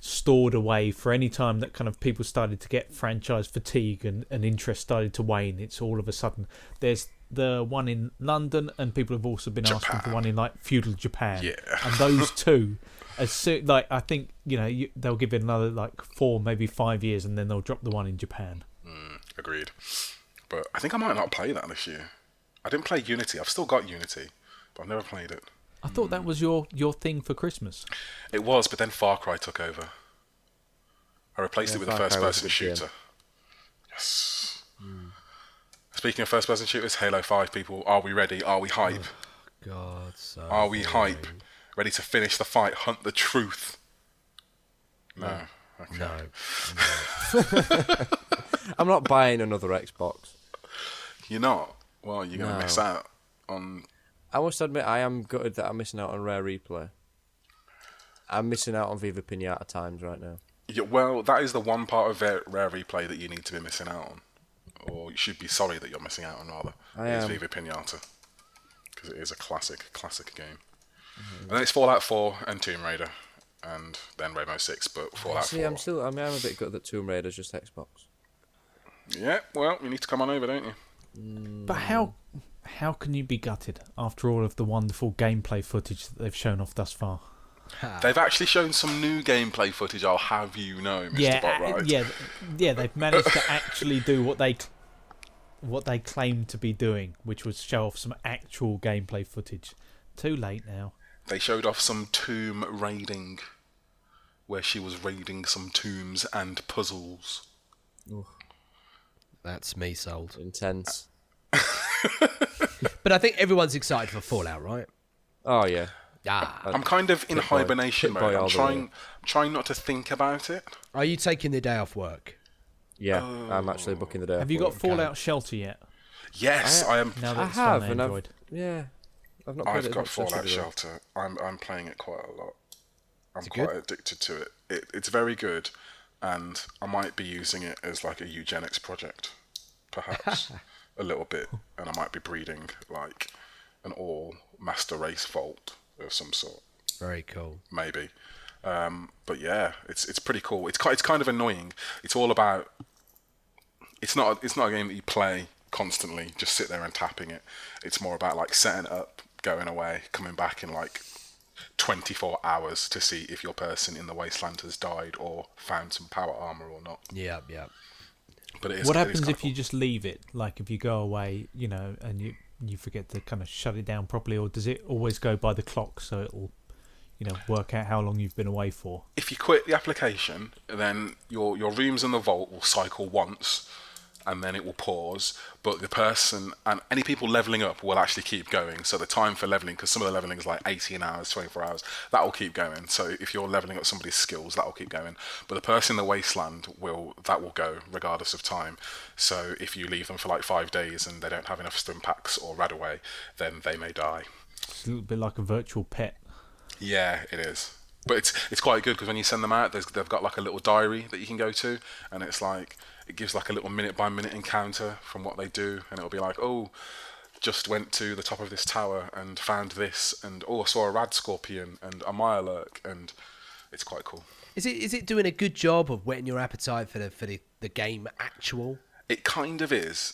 stored away for any time that kind of people started to get franchise fatigue and interest started to wane. It's all of a sudden there's the one in London, and people have also been asking for one in like feudal Japan. Yeah. And those two, I think they'll give it another like 4, maybe 5 years, and then they'll drop the one in Japan. Agreed. But I think I might not play that this year. I didn't play Unity. I've still got Unity, but I've never played it. I thought that was your thing for Christmas. It was, but then Far Cry took over. I replaced it with a Far Cry was a first-person good shooter. game. Yes. Speaking of first-person shooters, Halo 5 people, are we ready? Are we hype? God, so Are we boring. hype? Ready to finish the fight, hunt the truth? No. Okay. No. I'm not buying another Xbox. You're not? Well, you're going to No. miss out on... I must admit, I am gutted that I'm missing out on Rare Replay. I'm missing out on Viva Pinata times right now. Yeah, well, that is the one part of Rare Replay that you need to be missing out on. Or you should be sorry that you're missing out on, rather. I It's am. Viva Pinata. Because it is a classic game. And then it's Fallout 4 and Tomb Raider. And then Rainbow Six, but Fallout 4. I'm a bit gutted that Tomb Raider's just Xbox. Yeah, well, you need to come on over, don't you? But how can you be gutted after all of the wonderful gameplay footage that they've shown off thus far? They've actually shown some new gameplay footage, I'll have you know, Mr. Botright. Yeah. They've managed to actually do what they claimed to be doing, which was show off some actual gameplay footage. Too late now. They showed off some tomb raiding, where she was raiding some tombs and puzzles. That's me sold. Intense. But I think everyone's excited for Fallout, right? Oh, yeah. Ah. I'm kind of in Pit Boy- hibernation Pit Boy mode. I'm all the trying not to think about it. Are you taking the day off work? Yeah, I'm actually booking the day. Have you got off work. Fallout Shelter yet? Yes, I am. Now that I it's have, on and Android. I've not played I've it as got much as I Fallout should have. Shelter. I'm playing it quite a lot. I'm it quite good? addicted to it. It's very good, and I might be using it as like a eugenics project, perhaps. a little bit, and I might be breeding like an all master race vault of some sort. Very cool. Maybe. But yeah, it's pretty cool. It's kind of annoying. It's all about. It's not a game that you play constantly. Just sit there and tapping it. It's more about like setting it up, going away, coming back in like 24 hours to see if your person in the wasteland has died or found some power armor or not. Yeah. But it is, What it is happens kind if of you cool. just leave it? Like if you go away, and you forget to kind of shut it down properly, or does it always go by the clock so it'll, work out how long you've been away for? If you quit the application, then your rooms in the vault will cycle once, and then it will pause. But the person and any people leveling up will actually keep going. So the time for leveling, because some of the leveling is like 18 hours, 24 hours, that will keep going. So if you're leveling up somebody's skills, that will keep going. But the person in the wasteland will go regardless of time. So if you leave them for like 5 days and they don't have enough stim packs or radaway, then they may die. It's a little bit like a virtual pet. Yeah, it is. But it's quite good because when you send them out, they've got like a little diary that you can go to, and it's like it gives like a little minute by minute encounter from what they do, and it'll be like, oh, just went to the top of this tower and found this, and oh, I saw a rad scorpion and a mirelurk, and it's quite cool. Is it doing a good job of whetting your appetite for the game actual? It kind of is.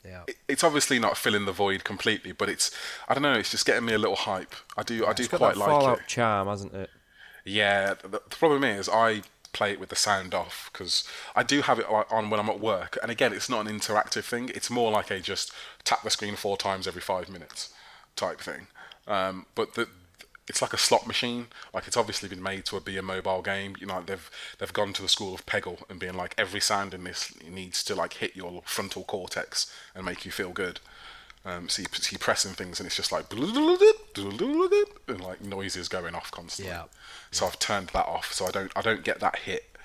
Yeah. It's obviously not filling the void completely, but I don't know, it's just getting me a little hype. I do It's got quite that like Fallout it. charm, hasn't it? Yeah, the problem is I play it with the sound off because I do have it on when I'm at work, and again, it's not an interactive thing. It's more like a just tap the screen 4 times every 5 minutes type thing. But it's like a slot machine. Like it's obviously been made to be a mobile game. They've gone to the school of Peggle and being like every sound in this needs to like hit your frontal cortex and make you feel good. So you pressing things and it's just like and like noises going off constantly. Yeah. So I've turned that off, so I don't get that hit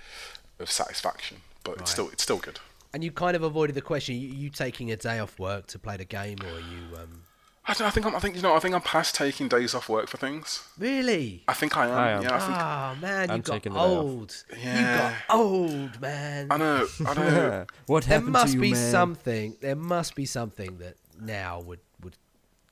of satisfaction. But it's still good. And you kind of avoided the question: you taking a day off work to play the game, or are you? I think I'm past taking days off work for things. Really? I think I am. I am. Yeah, I think. Oh man, you I'm got taking the day off. old. Yeah. You got old, man. I know. What There happened must to you, be man? something. There must be something that now would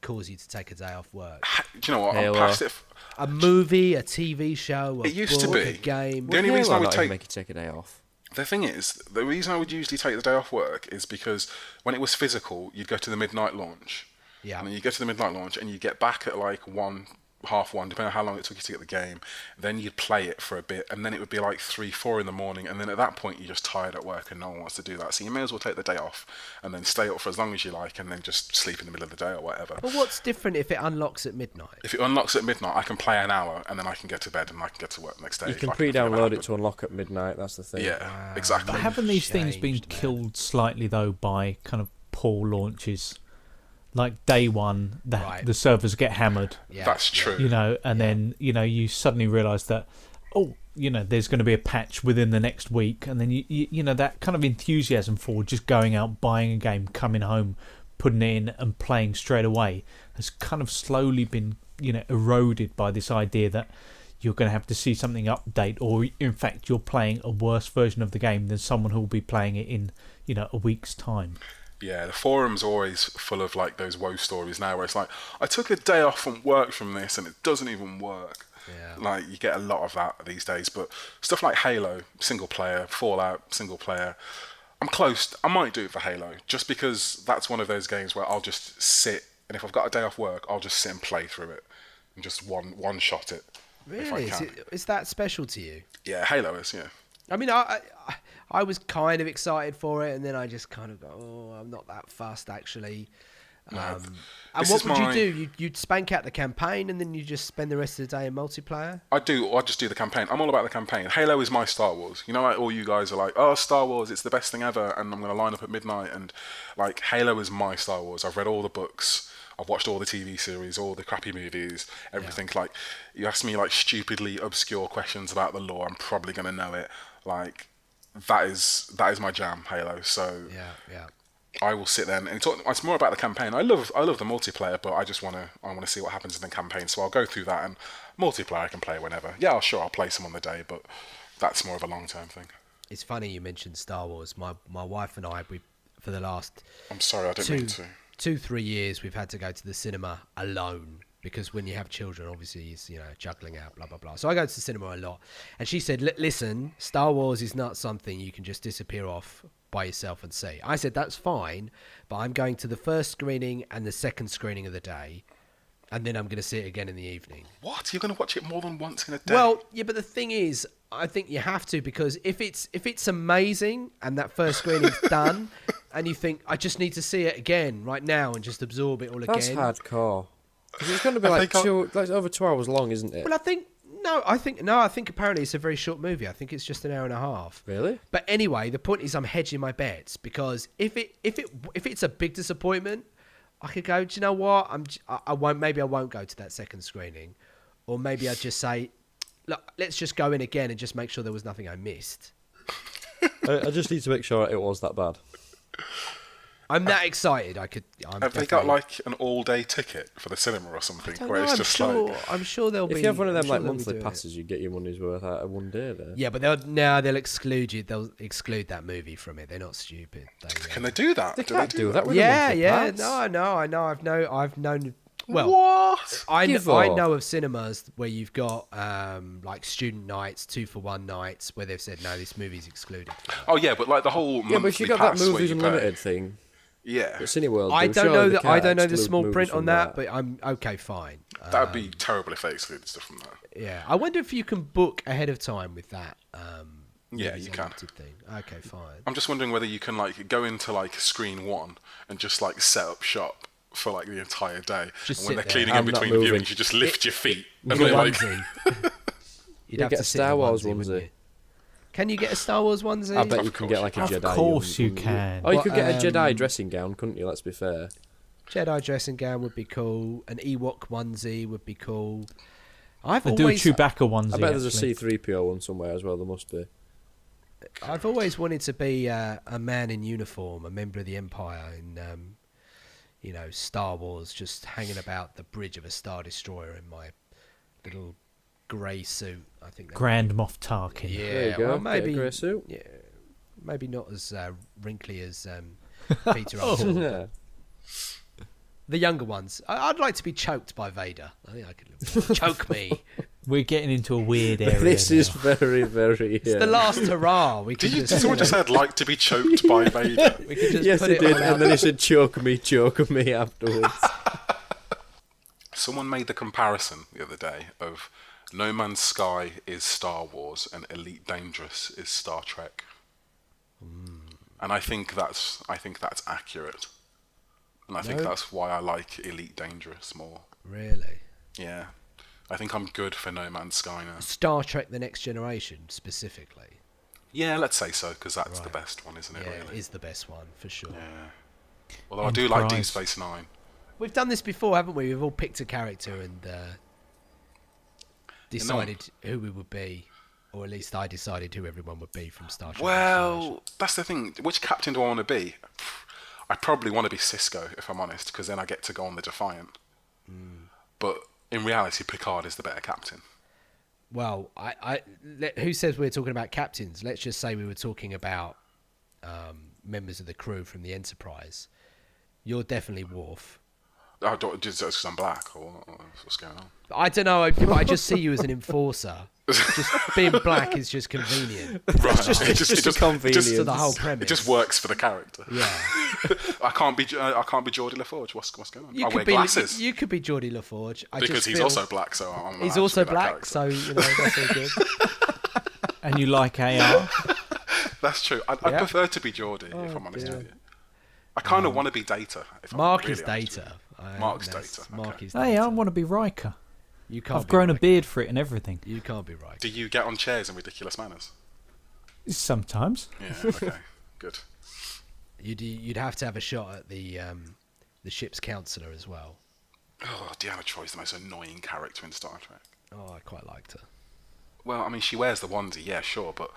cause you to take a day off work. Do you know what? Halo. I'm past it. A movie, a TV show, a It used to book, be. a game. The only reason I would not even take make you take a day off. the thing is, the reason I would usually take the day off work is because when it was physical, you'd go to the midnight launch. Yeah. And then you go to the midnight launch and you get back at like 1, half 1, depending on how long it took you to get the game. Then you'd play it for a bit, and then it would be like 3, 4 in the morning, and then at that point you're just tired at work and no one wants to do that. So you may as well take the day off and then stay up for as long as you like, and then just sleep in the middle of the day or whatever. But what's different if it unlocks at midnight? If it unlocks at midnight, I can play an hour, and then I can get to bed and I can get to work the next day. You can like nothing ever pre-download it happened. to unlock at midnight. That's the thing. Yeah, exactly. But haven't these things been changed, man. killed slightly though by kind of poor launches? Like day one, Right. the servers get hammered, Yeah. That's true. and then you suddenly realise that there's going to be a patch within the next week, and then you that kind of enthusiasm for just going out, buying a game, coming home, putting it in, and playing straight away has kind of slowly been eroded by this idea that you're going to have to see something update, or in fact you're playing a worse version of the game than someone who will be playing it in a week's time. Yeah, the forum's always full of like those woe stories now where it's like, I took a day off from work from this and it doesn't even work. Yeah. Like you get a lot of that these days, but stuff like Halo, single player, Fallout, single player, I'm close. I might do it for Halo just because that's one of those games where I'll just sit, and if I've got a day off work, I'll just sit and play through it and just one shot it. If I Really? can. Is that special to you? Yeah, Halo is, yeah. I mean, I was kind of excited for it, and then I just kind of go, oh, I'm not that fussed, actually. No, And this what is would my- you do? You'd spank out the campaign, and then you just spend the rest of the day in multiplayer? I just do the campaign. I'm all about the campaign. Halo is my Star Wars. Like all you guys are like, oh, Star Wars, it's the best thing ever, and I'm going to line up at midnight, and like Halo is my Star Wars. I've read all the books. I've watched all the TV series, all the crappy movies, everything. Like, you ask me like stupidly obscure questions about the lore, I'm probably going to know it. Like, that is my jam, Halo. So Yeah. I will sit there and it's more about the campaign. I love the multiplayer, but I want to see what happens in the campaign. So I'll go through that, and multiplayer I can play whenever. Yeah, sure, I'll play some on the day, but that's more of a long term thing. It's funny you mentioned Star Wars. My wife and I, we for the last I'm sorry, I didn't mean to. 2-3 years we've had to go to the cinema alone, because when you have children, obviously it's, juggling out, blah blah blah. So I go to the cinema a lot, and she said, listen, Star Wars is not something you can just disappear off by yourself and see. I said, that's fine, but I'm going to the first screening and the second screening of the day, and then I'm going to see it again in the evening. What? You're going to watch it more than once in a day? Well, yeah, but the thing is, I think you have to, because if it's amazing and that first screening's done, and you think, I just need to see it again right now and just absorb it all That's again. hardcore. 'Cause it's going to be like over 2 hours long, isn't it? Well, I think apparently it's a very short movie. I think it's just an hour and a half. Really? But anyway, the point is I'm hedging my bets, because if it's a big disappointment, I could go, do you know what? I won't go to that second screening, or maybe I'd just say, look, let's just go in again and just make sure there was nothing I missed. I just need to make sure it was that bad. I'm that excited. Have they got like an all-day ticket for the cinema or something? Where it's just I'm sure there'll be. If you have one of them like they'll be monthly doing passes, you get your money's worth out of one day there. Yeah, but they'll exclude you. They'll exclude that movie from it. They're not stupid. Can they do that? They can't do that with Yeah, a monthly yeah. pass. No, I know. I've known. Well, What? I Give know off. of cinemas where you've got like student nights, 2-for-1 nights, where they've said no, this movie's excluded. Oh yeah, but like the whole Yeah, but if you got that Movies Unlimited thing, yeah, at Cineworld, I then don't surely know they that. I can't don't know the exclude small movies print on from that, but I'm okay. Fine. that'd be terrible if they excluded stuff from that. Yeah, I wonder if you can book ahead of time with that. Yeah, Movies you can. Unlimited thing. Okay, fine. I'm just wondering whether you can like go into like screen one and just like set up shop for like the entire day. Just and when they're sit there. cleaning in I'm not between moving. viewings, you just lift your feet and In they're a like, onesie. You'd You have get to a sit in Star Wars wouldn't onesie. you? Can you get a Star Wars onesie? I bet you Of can course get like a Of Jedi. course you one. can. Oh, you What, could get a Jedi dressing gown, couldn't you? Let's be fair. Jedi dressing gown would be cool. An Ewok onesie would be cool. I've They do a always, Chewbacca onesie. I bet there's a actually. C-3PO one somewhere as well. There must be. I've always wanted to be a man in uniform, a member of the Empire in, Star Wars, just hanging about the bridge of a Star Destroyer in my little grey suit. I think. That Grand Moff Tarkin. Yeah, There you go. well, Get a maybe. grey suit. Yeah, maybe not as wrinkly as Peter. Yeah. The younger ones. I'd like to be choked by Vader. I think I could choke me. We're getting into a weird area. This now. is very, very. It's the last hurrah. We could did just, someone just said like to be choked by Vader? we could just Yes, put he it did, all and out. then he said, choke me afterwards." Someone made the comparison the other day of No Man's Sky is Star Wars and Elite Dangerous is Star Trek. And I think that's accurate. And I think No. that's why I like Elite Dangerous more. Really? Yeah. I think I'm good for No Man's Sky now. Star Trek: The Next Generation, specifically. Yeah, let's say so, because that's the Right. best one, isn't it, Yeah, really? it is the best one, for sure. Yeah. Although I do like Deep Enterprise. Space Nine. We've done this before, haven't we? We've all picked a character and decided who we would be. Or at least I decided who everyone would be from Star Trek. Next Generation. Well, that's the thing. Which captain do I want to be? I probably want to be Cisco, if I'm honest, because then I get to go on the Defiant. But in reality, Picard is the better captain. Well, who says we're talking about captains? Let's just say we were talking about members of the crew from the Enterprise. You're definitely Worf. Oh, just because I'm black, or what's going on? I don't know, but I just see you as an enforcer. Just being black is just convenient. Right, just a convenience. To the whole It premise. just works for the character. Yeah. I can't be Geordie LaForge. What's going on? You I could wear be glasses you could be Geordie LaForge. because he's also black. So I'm allowed he's to also be that black, character. so that's all good. And you like AR? That's true. I'd Yeah. prefer to be Geordie, if I'm honest with you. I kind of want to be Data. If Mark I'm really is honest with Data. Mark's That's- Data, Mark okay. is Hey, Data. I want to be Riker. You can't I've be grown a Riker. beard for it and everything. You can't be right. you. Do you get on chairs in ridiculous manners? Sometimes. Yeah. Okay. Good. You'd have to have a shot at the ship's counselor as well. Oh, Deanna Troy's the most annoying character in Star Trek. Oh, I quite liked her. Well, I mean, she wears the onesie, yeah, sure, but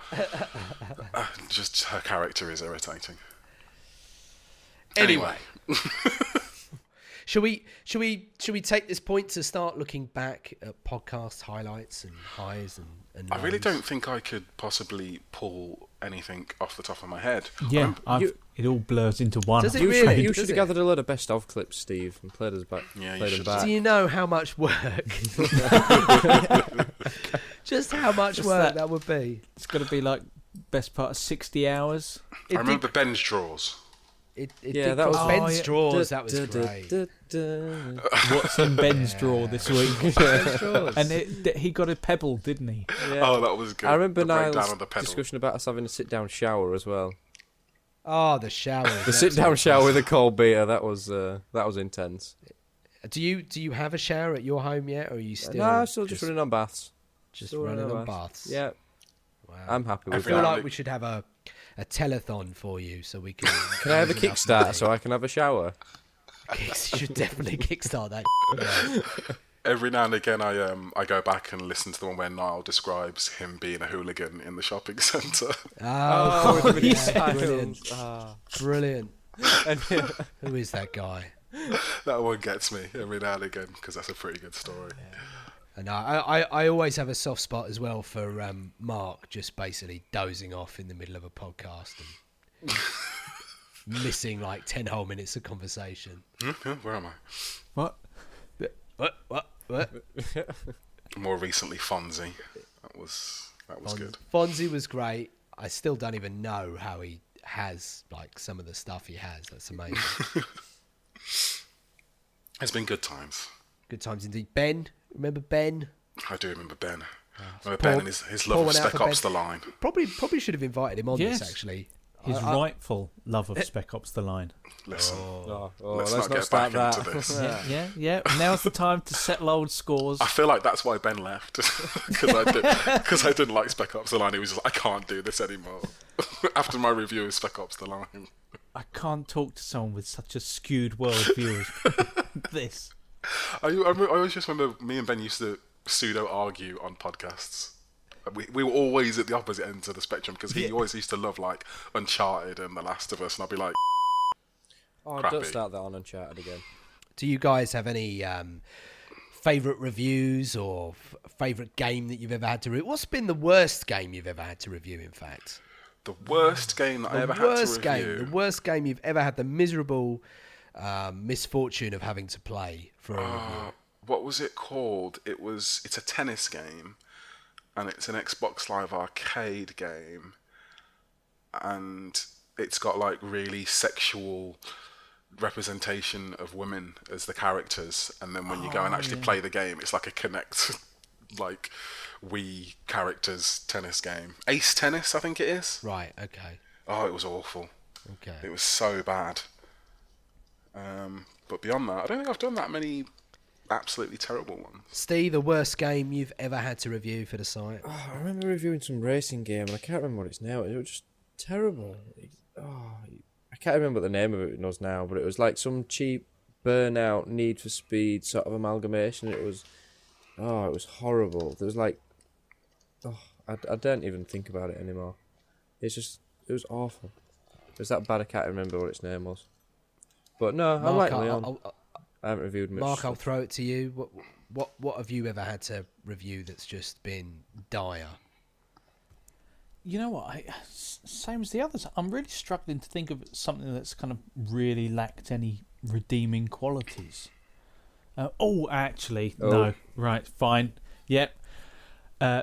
just her character is irritating. Anyway. Should we take this point to start looking back at podcast highlights and highs and I really lows? don't think I could possibly pull anything off the top of my head. Yeah, it all blurs into one. Does it You really? should Does have it? gathered a load of best of clips, Steve, and played us back. Yeah, you played them should. back. Do you know how much work? Just how much work that would be. It's got to be like best part of 60 hours. I remember Ben's draws. It Yeah, did that cost was- Ben Oh, yeah. Straws. That was great. What's in Ben's drawer this week? Ben Straws. And he got a pebble, didn't he? Yeah. Oh, that was good. I remember the breakdown Niall's of the pedal. discussion about us having a sit-down shower as well. Oh, the shower. The sit-down shower with a cold beer, that was intense. Do you have a shower at your home yet, or are you still? No, I'm still just running on baths. Just still running running on on baths. Yeah, Wow. I'm happy I with feel that. like we should have a telethon for you, so we can. Can I have a Kickstarter so I can have a shower? You should definitely kickstart that. Yeah. Every now and again, I go back and listen to the one where Niall describes him being a hooligan in the shopping centre. Oh, with the yeah, brilliant. brilliant. Who is that guy? That one gets me every now and again because that's a pretty good story. And I always have a soft spot as well for Mark just basically dozing off in the middle of a podcast and missing like 10 whole minutes of conversation. Where am I? What? What? More recently, Fonzie. That was good. Fonzie was great. I still don't even know how he has like some of the stuff he has. That's amazing. It's been good times. Good times indeed. Ben, remember Ben? I do remember Ben. Pour- Remember Ben and his pour love of one out Spec for Ops Ben. The Line. Probably should have invited him on Yes. this actually. His I- rightful love of Spec Ops The Line. Listen, Let's not get start back that. into this. Yeah. Now's the time to settle old scores. I feel like that's why Ben left because I didn't like Spec Ops The Line. He was just like, I can't do this anymore. After my review of Spec Ops The Line. I can't talk to someone with such a skewed worldview as this. I always just remember me and Ben used to pseudo argue on podcasts. We were always at the opposite ends of the spectrum because he always used to love like Uncharted and The Last of Us, and I'd be like, Oh, Crappy. don't start that on Uncharted again. Do you guys have any favourite reviews or favourite game that you've ever had to review? What's been the worst game you've ever had to review, in fact? the worst game that I ever had to review. The worst game you've ever had the miserable misfortune of having to play for a review. What was it called? It's a tennis game, and it's an Xbox Live Arcade game, and it's got like really sexual representation of women as the characters, and then when you go and actually play the game, it's like a Kinect like Wii characters tennis game. Ace Tennis, I think it is. Right, okay. Oh, it was awful. Okay. It was so bad. But beyond that, I don't think I've done that many absolutely terrible ones. Steve, the worst game you've ever had to review for the site? I remember reviewing some racing game, and I can't remember what it's now. It was just terrible. I can't remember what the name of it was now, but it was like some cheap Burnout, Need for Speed sort of amalgamation. It was horrible. There was like, I don't even think about it anymore. It was awful. It was that bad I can't remember what its name was. But no, I'm Mark, like Leon. I haven't reviewed much. Mark, I'll throw it to you. What have you ever had to review that's just been dire? You know what? Same as the others. I'm really struggling to think of something that's kind of really lacked any redeeming qualities. No. Right, fine. Yep.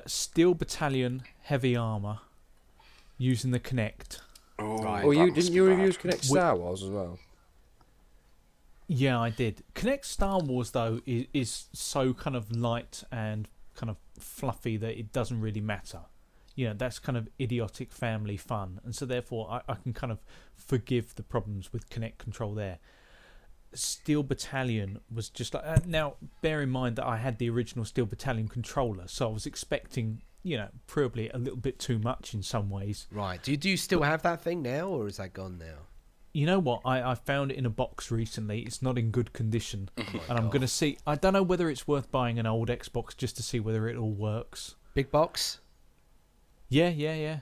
Steel Battalion Heavy Armour using the Kinect. Oh, Right. Oh, that must didn't be you bad. review Kinect Star Wars as well? Yeah, I did. Kinect Star Wars, though, is so kind of light and kind of fluffy that it doesn't really matter. You know, that's kind of idiotic family fun. And so, therefore, I can kind of forgive the problems with Kinect control there. Steel Battalion was just like... now, bear in mind that I had the original Steel Battalion controller, so I was expecting, probably a little bit too much in some ways. Right. Do you still have that thing now, or is that gone now? You know what? I found it in a box recently. It's not in good condition. Oh And I'm going to see... I don't know whether it's worth buying an old Xbox just to see whether it all works. Big box? Yeah. Yeah.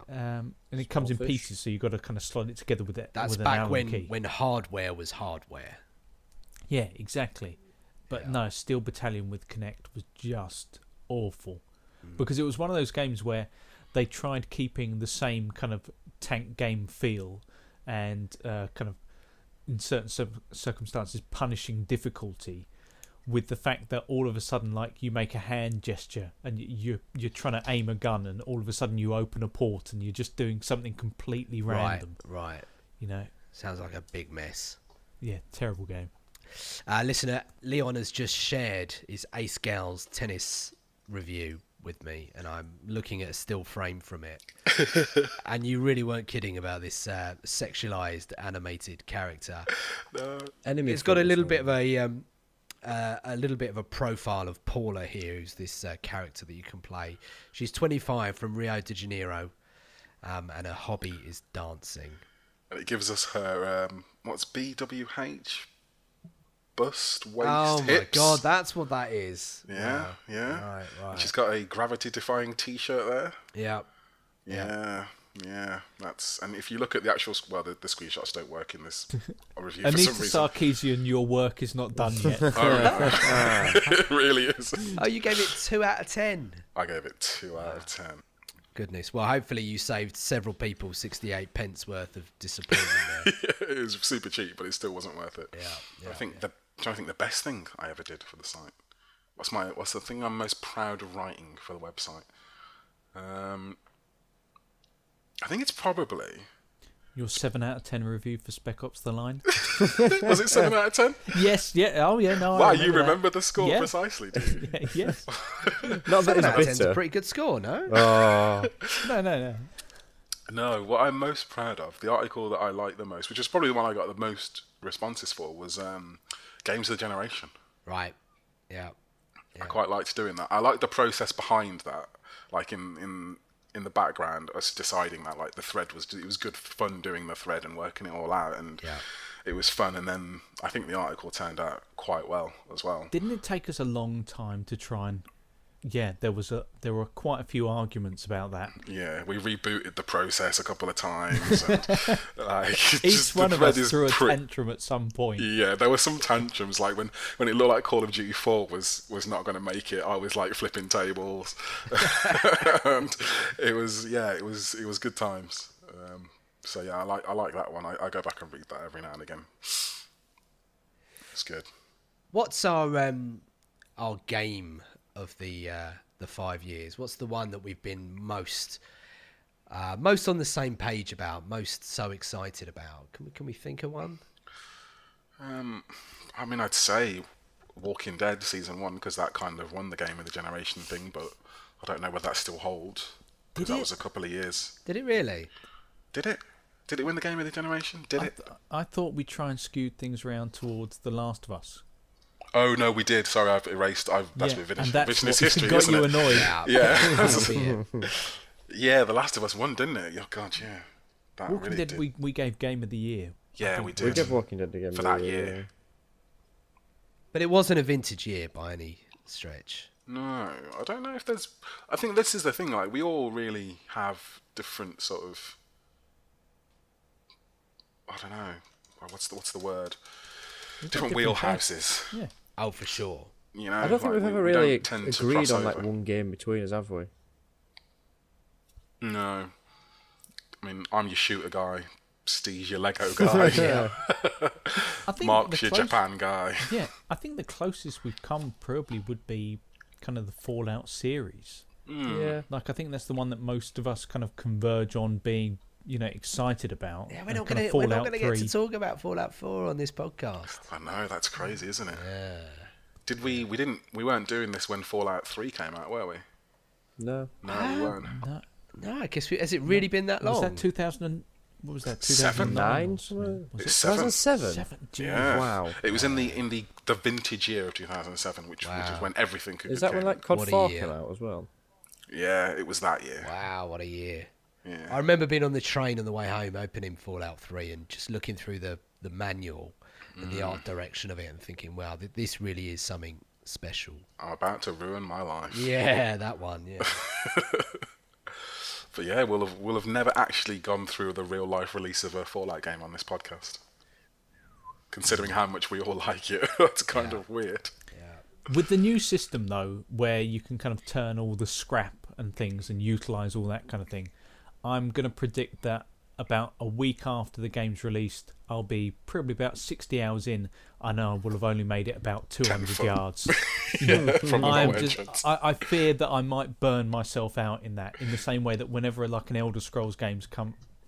And it comes in Small fish. pieces, so you've got to kind of slot it together with it. That's with an back Allen key. when hardware was hardware. Yeah, exactly. But no, Steel Battalion with Kinect was just awful. Because it was one of those games where they tried keeping the same kind of tank game feel and kind of, in certain circumstances, punishing difficulty with the fact that all of a sudden, like, you make a hand gesture and you're trying to aim a gun and all of a sudden you open a port and you're just doing something completely random. Right. You know? Sounds like a big mess. Yeah, terrible game. Listener, Leon has just shared his Ace Gals tennis review with me, and I'm looking at a still frame from it. And you really weren't kidding about this sexualized animated character. No. It's got a little bit of a profile of Paula here, who's this character that you can play. She's 25 from Rio de Janeiro, and her hobby is dancing. And it gives us her, what's BWH? Bust, waist, Oh my hips. god, that's what that is. Yeah, Wow. yeah. Right. And she's got a gravity-defying T-shirt there. Yeah. Yeah. That's, and if you look at the actual, well, the screenshots don't work in this review for Anita some reason. Sarkeesian, your work is not done yet. It really is. Oh, you gave it 2 out of 10. I gave it 2 out of 10. Goodness. Well, hopefully you saved several people 68 pence worth of disappointment there. It was super cheap, but it still wasn't worth it. Yeah, I think the best thing I ever did for the site. What's the thing I'm most proud of writing for the website? I think it's probably. Your 7 out of 10 review for Spec Ops: The Line. Was it 7 out of 10? Yes. Yeah. Oh yeah. No. Wow, I you that. remember the score Yeah. precisely, do you? Yes. Not that 7 out of 10's it's a bitter. pretty good score, no? Oh, No. No, what I'm most proud of, the article that I like the most, which is probably the one I got the most responses for, was Games of the Generation. Right. Yeah. I quite liked doing that. I liked the process behind that, like in the background, us deciding that, like, the thread it was good fun doing the thread and working it all out, and it was fun. And then I think the article turned out quite well as well. Didn't it take us a long time to try and? Yeah, there were quite a few arguments about that. Yeah, we rebooted the process a couple of times. And, like, Each one of us threw a tantrum at some point. Yeah, there were some tantrums, like when it looked like Call of Duty 4 was not going to make it, I was like flipping tables. And it was good times. So yeah, I like that one. I go back and read that every now and again. It's good. What's our game of the 5 years? What's the one that we've been most on the same page about, most so excited about? Can we think of one? I mean, I'd say Walking Dead Season 1, because that kind of won the Game of the Generation thing, but I don't know whether that still holds. Because that was a couple of years. Did it really? Did it? Did it win the Game of the Generation? Did it? I thought we try and skew things around towards The Last of Us. Oh no, we did. Sorry, I've erased. That's and Visionist that's what history, got isn't you it? annoyed. Yeah. That'll be it. Yeah, The Last of Us won, didn't it? Oh god, yeah. That Walking really Dead, did. we gave Game of the Year. Yeah, we we did. give Walking Dead again For that year. But it wasn't a vintage year by any stretch. No, I don't know if there's. I think this is the thing. Like, we all really have different sort of. I don't know. What's the word? Different wheelhouses. Yeah. Oh, for sure. You know, I don't think like, we've ever we really don't tend to agreed cross on like over. one game between us, have we? No. I mean, I'm your shooter guy. Steve's your Lego guy. I think Mark's the your close- Japan guy. Yeah, I think the closest we've come probably would be kind of the Fallout series. Yeah. Like, I think that's the one that most of us kind of converge on being, excited about. Yeah, And we're not kind of going Fallout to get 3. to talk about Fallout 4 on this podcast. I know, that's crazy, isn't it? Yeah. Did we weren't doing this when Fallout 3 came out, were we? No. No, we weren't. No, I guess has it really been that long? Was that 2000? What was that? Seven? 2009? Nine? Something? Was It's it 7. 2007? 7? Yeah. Wow. It was in the vintage year of 2007, which is when everything could Is that when came. like COD What a 4 year. came out as well? Yeah, it was that year. Wow, what a year. Yeah. I remember being on the train on the way home, opening Fallout 3 and just looking through the manual and the art direction of it and thinking, wow, this really is something special. I'm about to ruin my life. Yeah, that one, yeah. But yeah, we'll have never actually gone through the real life release of a Fallout game on this podcast. considering how much we all like it. That's kind of weird. With the new system, though, where you can kind of turn all the scrap and things and utilise all that kind of thing, I'm going to predict that about a week after the game's released, I'll be probably about 60 hours in. I know I will have only made it about 200 yards. From the whole entrance. I fear that I might burn myself out in that, in the same way that whenever like an Elder Scrolls game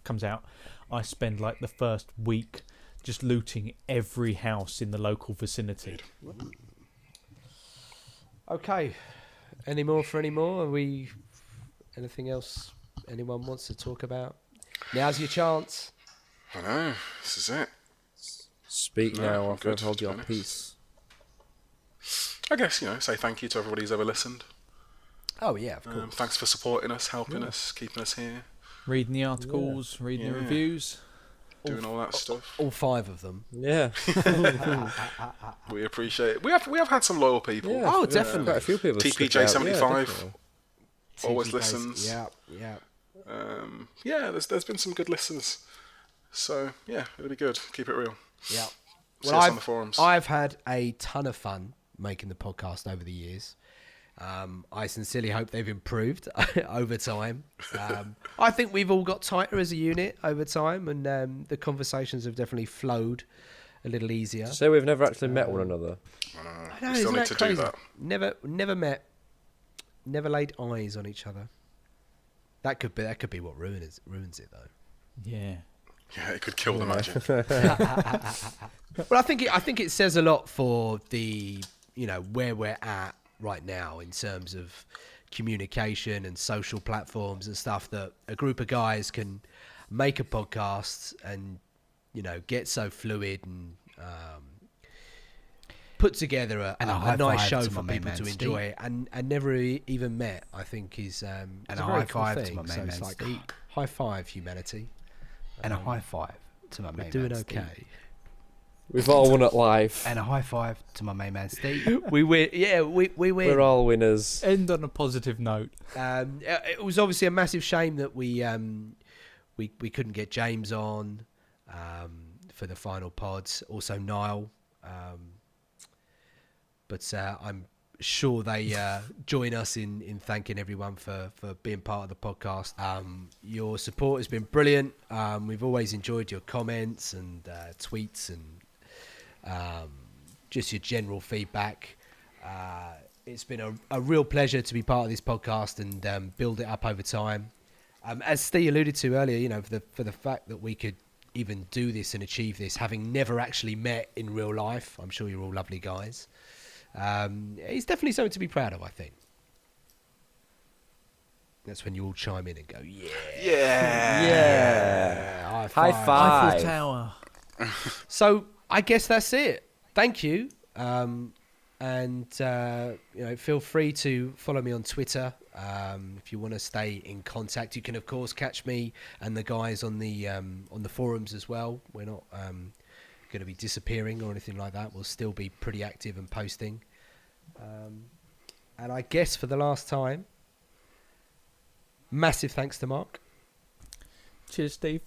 comes out, I spend like the first week just looting every house in the local vicinity. Okay. Any more? Are we... Anything else anyone wants to talk about? Now's your chance. I know. This is it. Speak No, now I'm or good, hold to be your honest. peace. I guess, say thank you to everybody who's ever listened. Oh, yeah, of course. Thanks for supporting us, helping us, keeping us here, Reading the articles, reading the reviews. doing all that stuff. All 5 of them. Yeah. We appreciate it. We have had some loyal people. Yeah. Oh, definitely. Quite a few people. TPJ75 always TG listens. Yeah. There's been some good listens. So yeah, it'll be good. Keep it real. Yeah. See us on the forums. I've had a ton of fun making the podcast over the years. I sincerely hope they've improved over time. I think we've all got tighter as a unit over time, and the conversations have definitely flowed a little easier. So we've never actually met one another. I know, we still isn't need that to crazy? do that. Never met, never laid eyes on each other. That could be what ruins it though. Yeah. Yeah, it could kill the magic. Well, I think it says a lot for the where we're at right now in terms of communication and social platforms and stuff, that a group of guys can make a podcast and get so fluid and put together a nice show for people to enjoy and never even met. I think is and a high five to my main man like Steve. high five humanity And a high five to my main doing man okay. Steve. We've all won at life. And a high five to my main man Steve. We win. Yeah, we win. We're all winners. End on a positive note. It was obviously a massive shame that we couldn't get James on for the final pods. Also Niall, but I'm sure they join us in thanking everyone for being part of the podcast. Your support has been brilliant. We've always enjoyed your comments and tweets and just your general feedback. It's been a real pleasure to be part of this podcast and build it up over time. As Steve alluded to earlier, for the fact that we could even do this and achieve this, having never actually met in real life. I'm sure you're all lovely guys. It's definitely something to be proud of, I think. That's when you all chime in and go, yeah. High five. Eiffel Tower. So I guess that's it. Thank you. Feel free to follow me on Twitter. If you want to stay in contact, you can of course catch me and the guys on the forums as well. We're not going to be disappearing or anything like that. We'll still be pretty active and posting. And I guess for the last time, massive thanks to Mark. Cheers, Steve.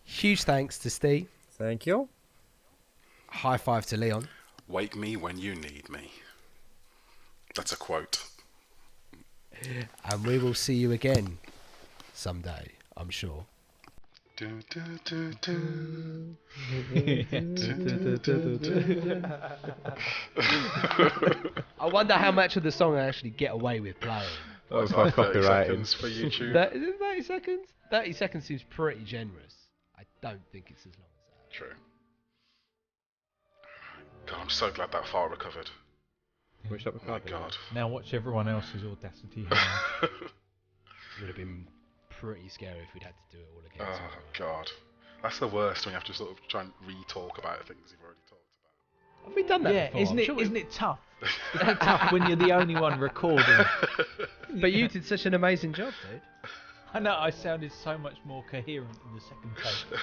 Huge thanks to Steve. Thank you. High five to Leon. Wake me when you need me. That's a quote. And we will see you again someday, I'm sure. Do, do, do, do. I wonder how much of the song I actually get away with playing. That was like 30 seconds for YouTube. Is it 30 seconds? 30 seconds seems pretty generous. I don't think it's as long as that. True. God, I'm so glad that file recovered. Wish up Oh my God. Now watch everyone else's Audacity. It would have been pretty scary if we'd had to do it all again. Oh God. That's the worst when you have to sort of try and re-talk about things you've already talked about. Have we done that Yeah, before? isn't I'm it? sure Isn't it tough? Isn't it tough when you're the only one recording? But you did such an amazing job, dude. I know. I sounded so much more coherent in the second take.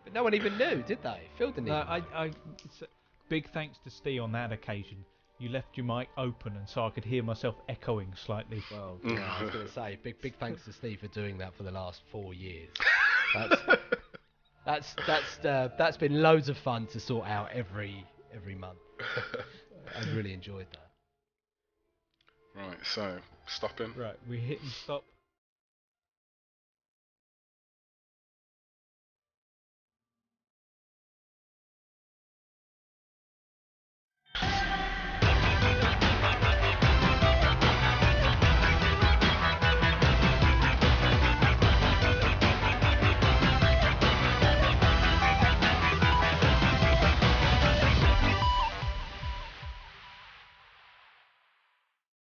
But no one even knew, did they? Phil didn't No, even. big thanks to Steve on that occasion. You left your mic open, and so I could hear myself echoing slightly. Well, yeah, I was going to say, big thanks to Steve for doing that for the last 4 years. That's That's been loads of fun to sort out every month. I've really enjoyed that. Right, so stopping. Right, we hit and stop.